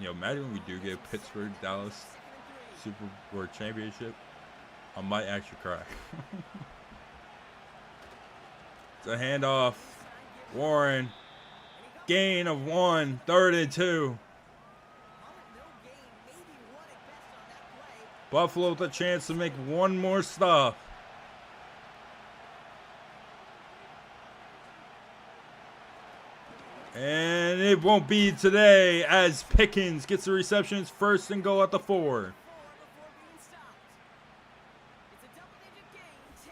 Imagine when we do get Pittsburgh, Dallas Super Bowl championship. I might actually cry. It's a handoff. Warren. Gain of 1. 3rd and 2. Buffalo with a chance to make one more stop. And it won't be today as Pickens gets the receptions. 1st and goal at the 4.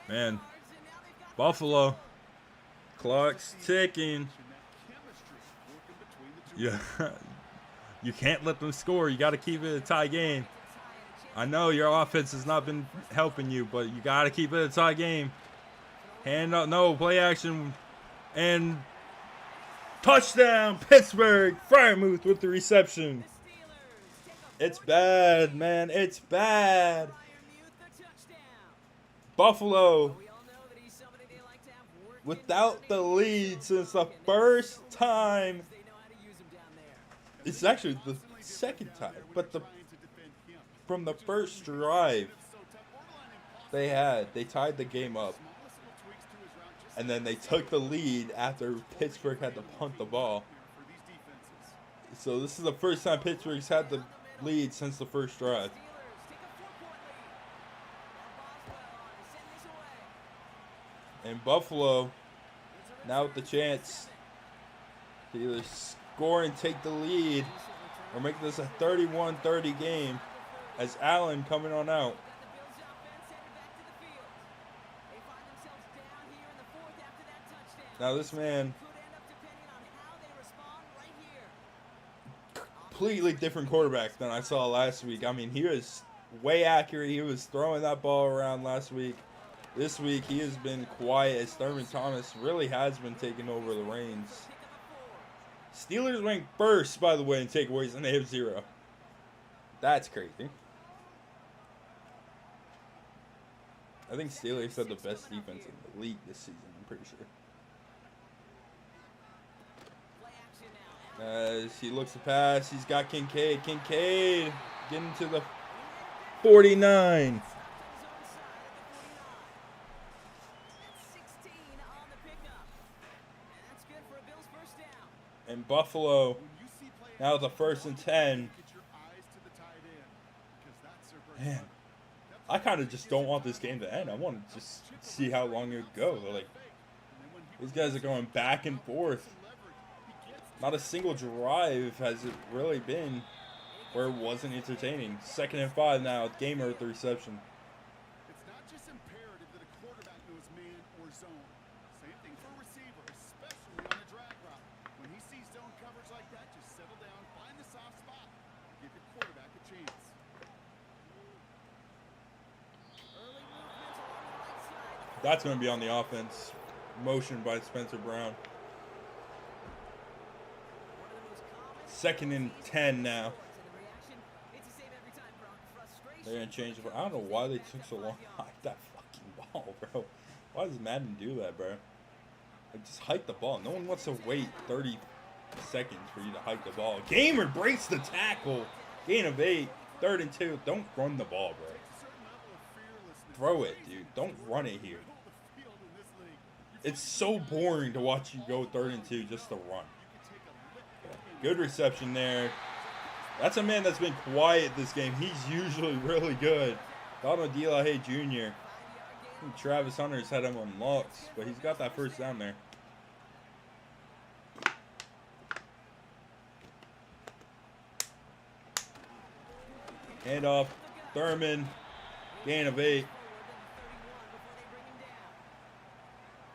Man, Buffalo. Clock's ticking. Yeah, you can't let them score. You got to keep it a tie game. I know your offense has not been helping you, but you got to keep it a tie game. Hand up, no, play action. And touchdown, Pittsburgh. Fryermuth with the reception. It's bad, man. It's bad. Buffalo without the lead since the first time. It's actually the second time, but from the first drive they tied the game up, and then they took the lead after Pittsburgh had to punt the ball. So this is the first time Pittsburgh's had the lead since the first drive. And Buffalo now with the chance to either score and take the lead or make this a 31-30 game as Allen coming on out. Now this man, completely different quarterback than I saw last week. I mean, he was way accurate. He was throwing that ball around last week. This week, he has been quiet as Thurman Thomas really has been taking over the reins. Steelers ranked 1st, by the way, in takeaways, and they have 0. That's crazy. I think Steelers had the best defense in the league this season, I'm pretty sure. As he looks to pass, he's got Kincaid. Kincaid getting to the 49. And Buffalo When you see play now with a first and 10. get your eyes to the tight end because that's their bread and Man, butter. I kind of just don't want this game to end. I want to just see how long it would go. Like, these guys are going back and forth. Not a single drive has it really been where it wasn't entertaining. 2nd and 5 now. Gamer with the reception. It's not just imperative that a quarterback knows man or zone. Same thing for a receiver, especially on a drag route. When he sees zone coverage like that, just settle down, find the soft spot, and give your quarterback a chance. Early movement along the right side. That's going to be on the offense. Motion by Spencer Brown. One of the most common 2nd and 10 now. and the reaction, it's a save every time, Brock. Frustration. They're going to change it. I don't know why they took so long to hike that fucking ball, bro. Why does Madden do that, bro? Like, just hike the ball. No one wants to wait 30 seconds for you to hike the ball. Gamer breaks the tackle. Gain of 8. 3rd and 2. Don't run the ball, bro. Throw it, dude. Don't run it here. It's so boring to watch you go 3rd and 2 just to run. Good reception there. That's a man that's been quiet this game. He's usually really good. Donald DeLahaye Jr. Travis Hunter's had him unlocked, but he's got that first down there. Hand off. Thurman. Gain of 8.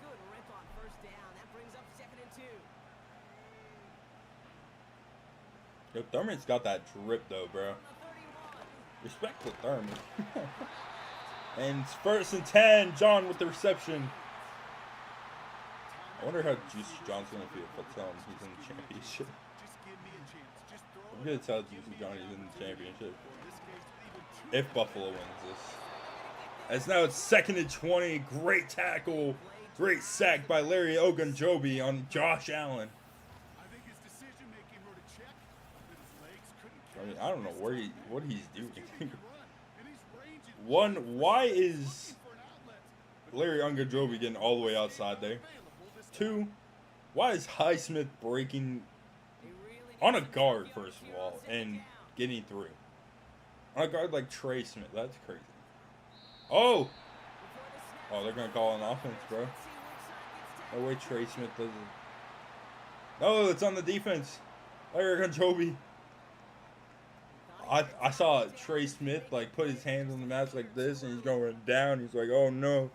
Good rip on first down. That brings up 2nd and 2. Yo, Thurman's got that drip though, bro. On the 31. Respect to Thurman. And it's 1st and 10. John with the reception. I wonder how Juicy John's going to feel if I tell him he's in the championship. Just give me a chance. Just throw I'm going to tell Juicy John he's in the championship. If Buffalo wins this. As now it's 2nd and 20. Great tackle. Great sack by Larry Ogunjobi on Josh Allen. I think his decision making wrote a check that his legs couldn't I mean, I don't know what he's doing. run. And he's ranging One, why is for an outlet. Larry Ogunjobi getting all the way outside there? 2, why is Highsmith breaking on a guard, first of all, and getting through? On a guard like Trey Smith, that's crazy. Oh! Oh, they're going to call an offense, bro. No way Trey Smith does it. No, it's on the defense. Larry Ogunjobi. I saw Trey Smith like put his hands on the match like this, and he's going down. He's like, "Oh no!"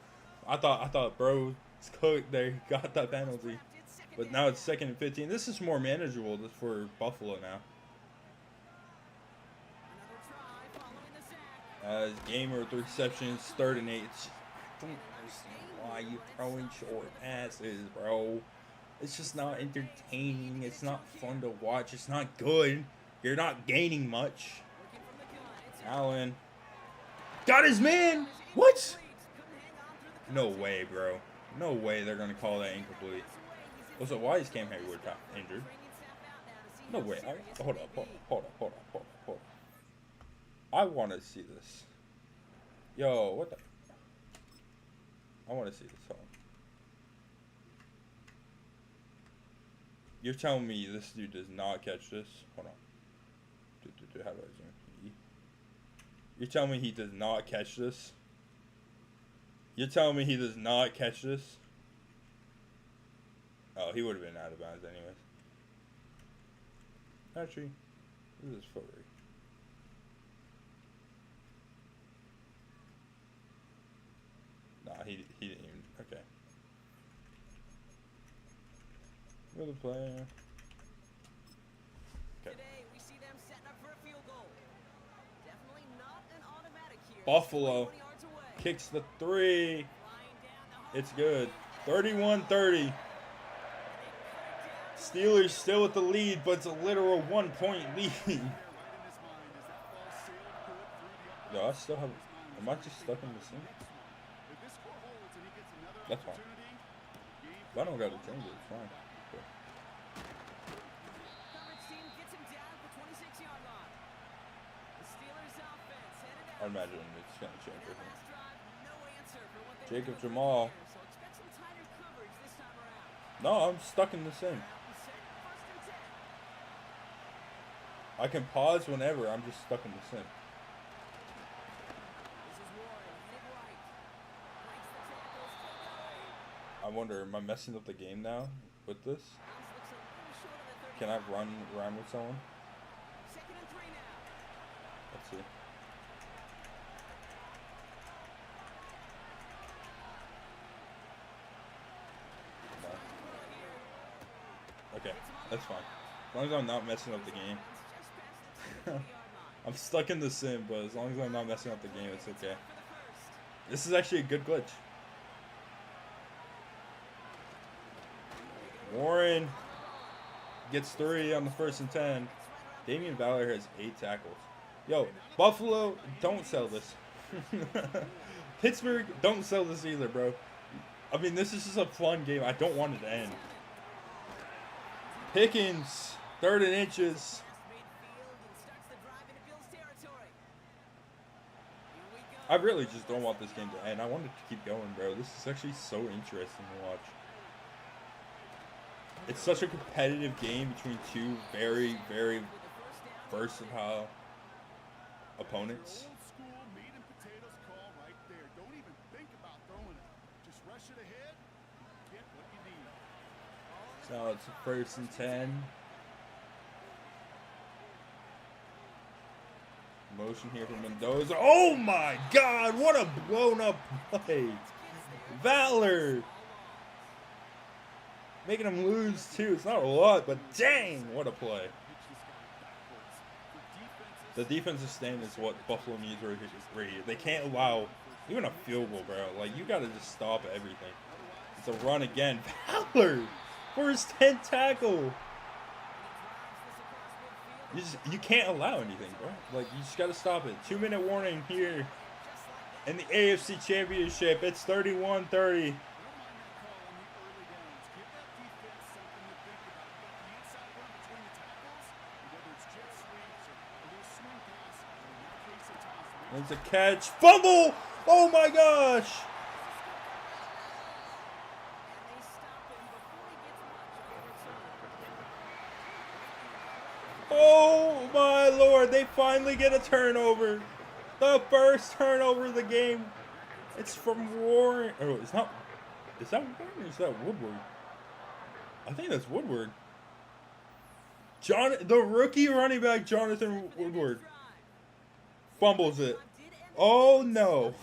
I thought, bro, it's cooked there. He got that penalty, but now it's 2nd and 15. This is more manageable for Buffalo now. As Gamer with the receptions, 3rd and 8. I don't understand why you throwing short passes, bro. It's just not entertaining. It's not fun to watch. It's not good. You're not gaining much. Allen got his man. What? No way, bro. No way they're gonna call that incomplete. Also, why is Cam Hayward injured? No way. Hold up. I want to see this. Yo, what the? I want to see this. Hold on. You're telling me this dude does not catch this? Hold on. How do I zoom? You're telling me he does not catch this? You're telling me he does not catch this? Oh, he would have been out of bounds anyways. Actually, this is his foot rate. Nah, he didn't even. Okay. Another player. Okay. Today, we see them setting up for a field goal. Definitely not an automatic here. Buffalo 20 yards away. kicks the 3. Flying down the It's good. 31-30. Steelers still with the lead, but it's a literal 1-point lead. No, I still have. Am I just stuck in the same? That's fine. I don't gotta change it. It's fine. Okay. coverage team gets him down at the 26-yard line. The Steelers offense headed I out. imagine it's gonna change. That I think. last drive, no answer for what they Jacob were doing Jamal. here, so expect some tighter coverage this time around. No, I'm stuck in the same. Out and set, 1st and 10. I can pause whenever. I'm just stuck in the sim. This is Warren, headed right. Breaks the tackle, still going. I wonder, am I messing up the game now with this? Bounce looks a little short of the 30. Can I run around with someone? 2nd and 3 now. Let's see. No. Okay, that's fine. As long as I'm not messing up the game. Just past the 30-yard line. I'm stuck in the sim, but as long as I'm not messing up the game, it's okay. For the first. This is actually a good glitch. Warren gets 3 on the 1st and 10. Damian Valor has 8 tackles. Yo, Buffalo, don't sell this. Pittsburgh, don't sell this either, bro. I mean, this is just a fun game. I don't want it to end. Pickens, 3rd and inches. Past midfield and starts the drive into Bills territory. Here we go. I really just don't want this game to end. I want it to keep going, bro. This is actually so interesting to watch. It's such a competitive game between two very, very versatile opponents. Old school meat and potatoes call right there. Don't even think about throwing it. Just rush it ahead. Get what you need. So it's 1st and 10. Motion here from Mendoza. Oh my God! What a blown up play. Valor making him lose too. It's not a lot, but dang, what a play. The defensive stand is what Buffalo needs right here. They can't allow even a field goal, bro. Like, you got to just stop everything. It's a run again. Valor for his 10th tackle. You can't allow anything, bro. Like, you just got to stop it. 2-minute warning here in the AFC Championship. It's 31-30. There's a catch. Fumble! Oh my gosh! Oh my lord, they finally get a turnover. The first turnover of the game. It's from Warren. Oh, it's not. Is that Warren or is that Woodward? I think that's Woodward. The rookie running back, Jonathan Woodward, fumbles it. Oh no.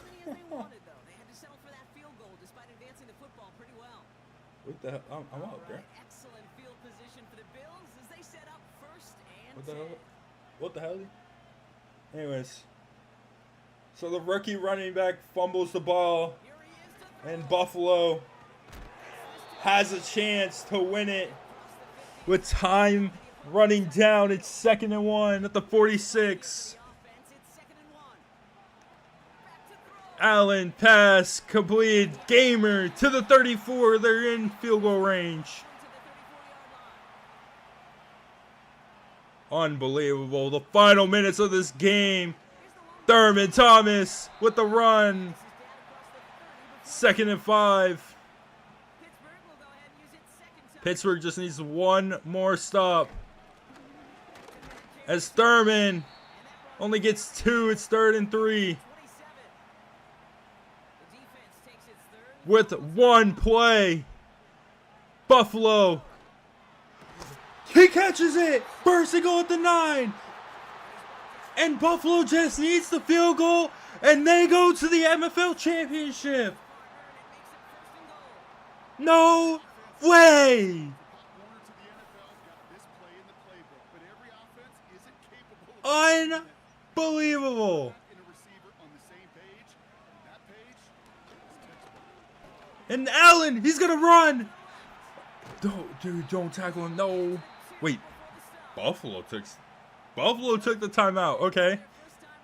What the hell? I'm out, bro. Excellent field position for the Bills as they set up 1st and What the 10. hell? What the hell? Anyways. So the rookie running back fumbles the ball, Here he is to throw. and Buffalo has a chance to win it with time running down. It's 2nd and 1 at the 46. Offense, it's 2nd and 1. Back to throw. Allen pass complete. Gamer to the 34. They're in field goal range. To the 34-yard line. Unbelievable. The final minutes of this game. Thurman Thomas with the run. 2nd and 5. Pittsburgh will go ahead and use its second time. Pittsburgh just needs one more stop. As Thurman only gets 2, it's 3rd and 3. 27. The defense takes its third. With one play. Buffalo. He catches it. First and goal at the 9. And Buffalo just needs the field goal. And they go to the MFL Championship. No way. Warner to the NFL's got this play in the playbook, but every offense isn't capable of Unbelievable. in a receiver on the same page. And that page is textbook. And Allen, he's going to run. Dude, don't tackle him. No. Wait. Buffalo took the timeout. Okay.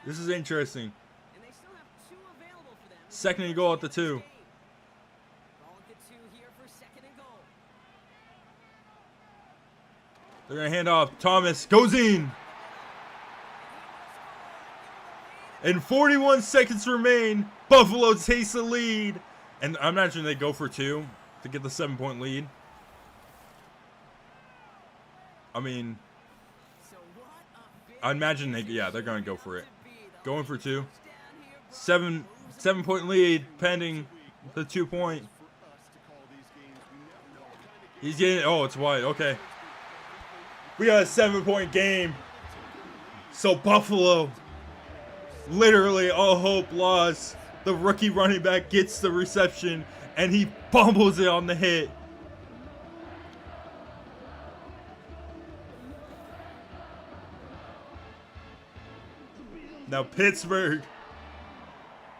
This is interesting. And they still have 2 available for them. 2nd and goal at the 2. Ball at the 2 here for 2nd and goal. They're going to hand off. Thomas goes in. And 41 seconds remain. Buffalo takes the lead. And I'm imagining they go for 2 to get the 7-point lead. I mean, So what a I imagine they're going to go for it. Going for 2. 7-point lead pending the 2-point. He's getting, oh, it's wide. Okay. We got a 7-point game. So Buffalo, literally all hope lost. The rookie running back gets the reception and he fumbles it on the hit. Now Pittsburgh,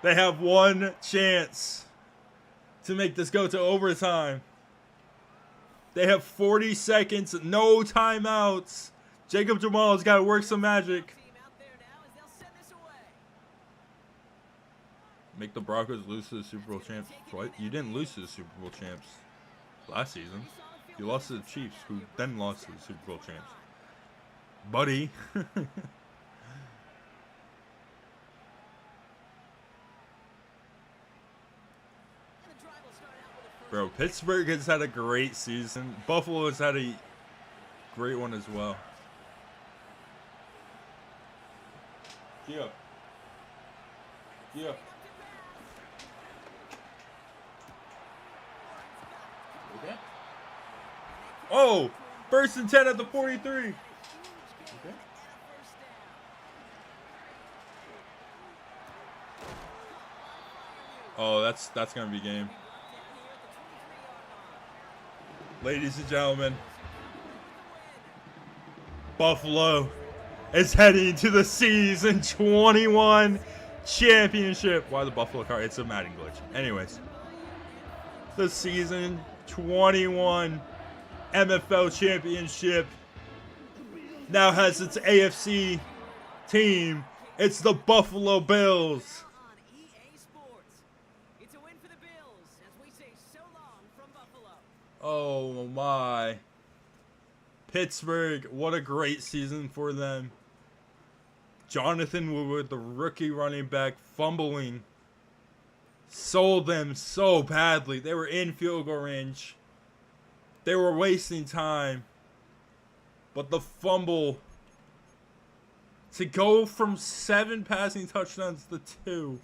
they have one chance to make this go to overtime. They have 40 seconds, no timeouts. Jacob Jamal's got to work some magic. Make the Broncos lose to the Super Bowl champs. What? You didn't lose to the Super Bowl champs last season. You lost to the Chiefs, who then lost to the Super Bowl champs. Buddy. Bro, Pittsburgh has had a great season. Buffalo has had a great one as well. Yeah. Yeah. Okay. Oh! First and 10 at the 43. Okay. Oh, that's gonna be game. Ladies and gentlemen, Buffalo is heading to the season 21 championship. Why the Buffalo card? It's a Madden glitch. Anyways, the season 21 MFL championship now has its AFC team. It's the Buffalo Bills. Oh my. Pittsburgh, what a great season for them. Jonathan Woodward, the rookie running back, fumbling. Sold them so badly. They were in field goal range. They were wasting time. But the fumble to go from 7 passing touchdowns to 2.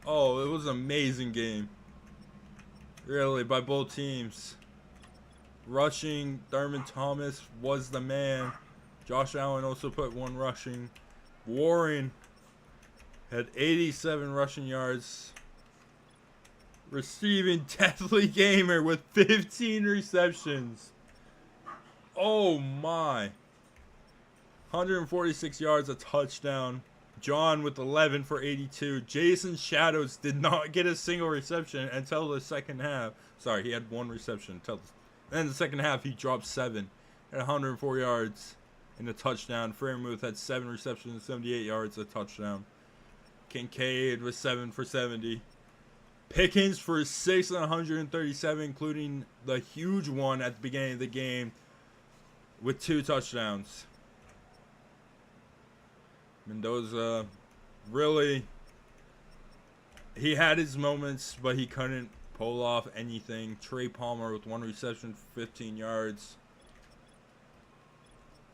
Oh, it was an amazing game. Really, by both teams. Rushing, Thurman Thomas was the man. Josh Allen also put 1 rushing. Warren had 87 rushing yards. Receiving, Deathly Gamer with 15 receptions. Oh my. 146 yards, a touchdown. John with 11 for 82. Jason Shadows did not get a single reception until the second half. Sorry, he had 1 reception until then. The second half, he dropped 7 at 104 yards and a touchdown. Freiermuth had 7 receptions, 78 yards, a touchdown. Kincaid was 7 for 70. Pickens for 6 and 137, including the huge one at the beginning of the game with 2 touchdowns. Mendoza, really, he had his moments, but he couldn't pull off anything. Trey Palmer with 1 reception for 15 yards.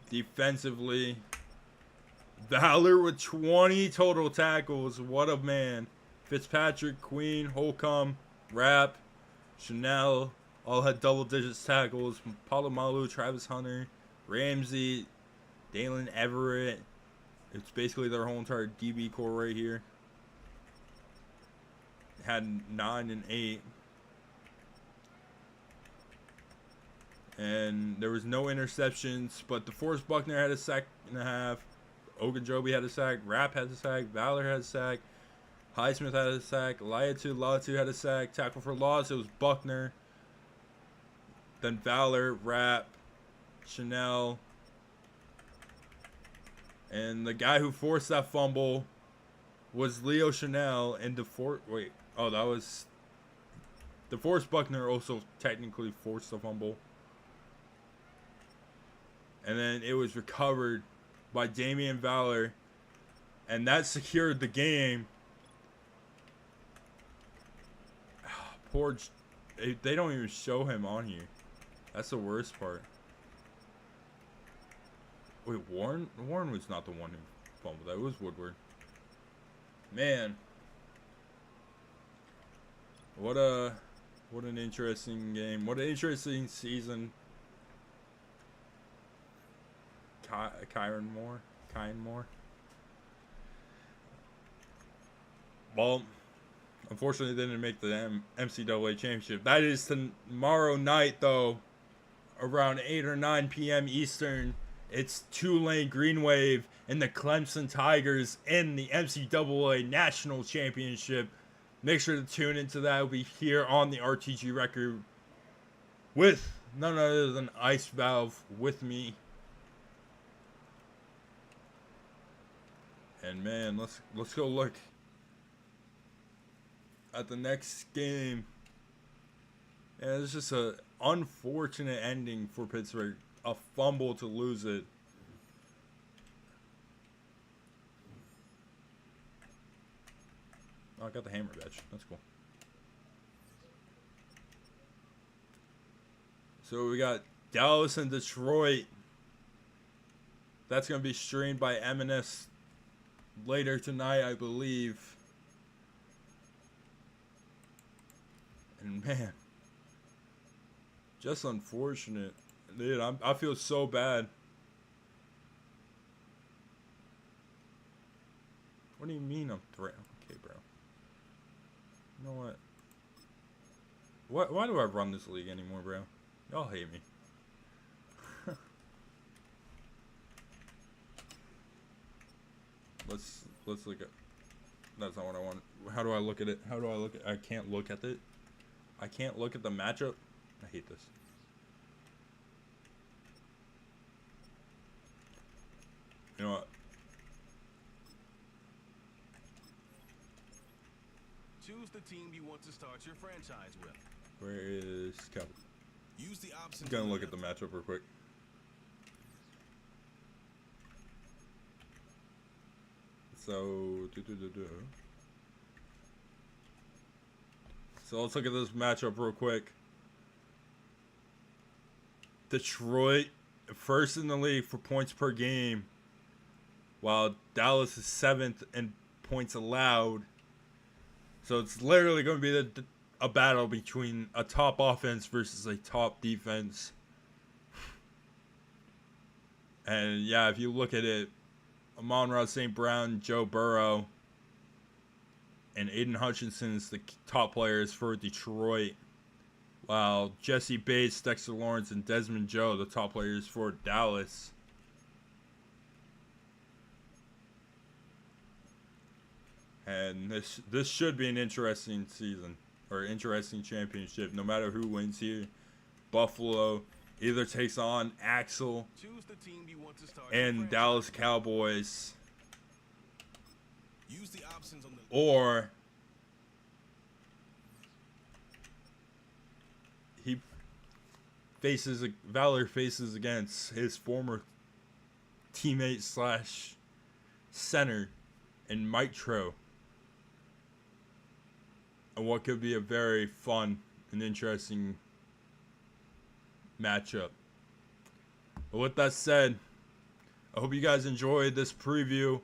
Defensively, Valor with 20 total tackles. What a man. Fitzpatrick, Queen, Holcomb, Rapp, Chanel all had double digits tackles. Palomalu, Travis Hunter, Ramsey, Dalen Everett. It's basically their whole entire DB core right here. Had 9 and 8. And there was no interceptions, but DeForest Buckner had a sack and a half. Ogunjobi had a sack. Rapp had a sack. Valor had a sack. Highsmith had a sack. Latu had a sack. Tackle for loss, it was Buckner. Then Valor, Rapp, Chanel. And the guy who forced that fumble was Leo Chanel. And DeForest Buckner also technically forced the fumble. And then it was recovered by Damian Valor. And that secured the game. They don't even show him on here. That's the worst part. Wait, Warren? Warren was not the one who fumbled that. It was Woodward. Man. What an interesting game. What an interesting season. Kyron Moore. Well, unfortunately, they didn't make the MCAA championship. That is tomorrow night, though, around 8 or 9 p.m. Eastern. It's Tulane Green Wave and the Clemson Tigers in the MCAA National Championship. Make sure to tune into that. We'll be here on the RTG record with none other than Ice Valve with me. And man, let's go look at the next game. Yeah, it's just a unfortunate ending for Pittsburgh. A fumble to lose it. Oh, I got the hammer badge. That's cool. So we got Dallas and Detroit. That's going to be streamed by M&S later tonight, I believe. And man, just unfortunate. Dude, I feel so bad. What do you mean I'm threatening? Okay, bro. You know what? Why do I run this league anymore, bro? Y'all hate me. Let's look at. That's not what I want. How do I look at it? How do I look at? I can't look at it. I can't look at the matchup. I hate this. You know what? Choose the team you want to start your franchise with. Where is Cal? Use the options. I'm gonna look at the matchup real quick. So, so let's look at this matchup real quick. Detroit, first in the league for points per game, while Dallas is 7th in points allowed. So it's literally going to be a battle between a top offense versus a top defense. And yeah, if you look at it, Amon-Ra St. Brown, Joe Burrow, and Aiden Hutchinson is the top players for Detroit, while Jesse Bates, Dexter Lawrence, and Desmond Joe, the top players for Dallas. And this should be an interesting season, or interesting championship, no matter who wins here. Buffalo either takes on Axel Choose the team you want to start and Dallas Cowboys, Use the options on the or Valor faces against his former teammate slash center in Mitro, and what could be a very fun and interesting matchup. But with that said, I hope you guys enjoyed this preview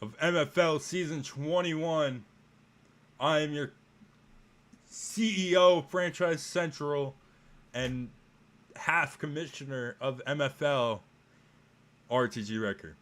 of MFL Season 21. I am your CEO of Franchise Central and half commissioner of MFL, RTG Record.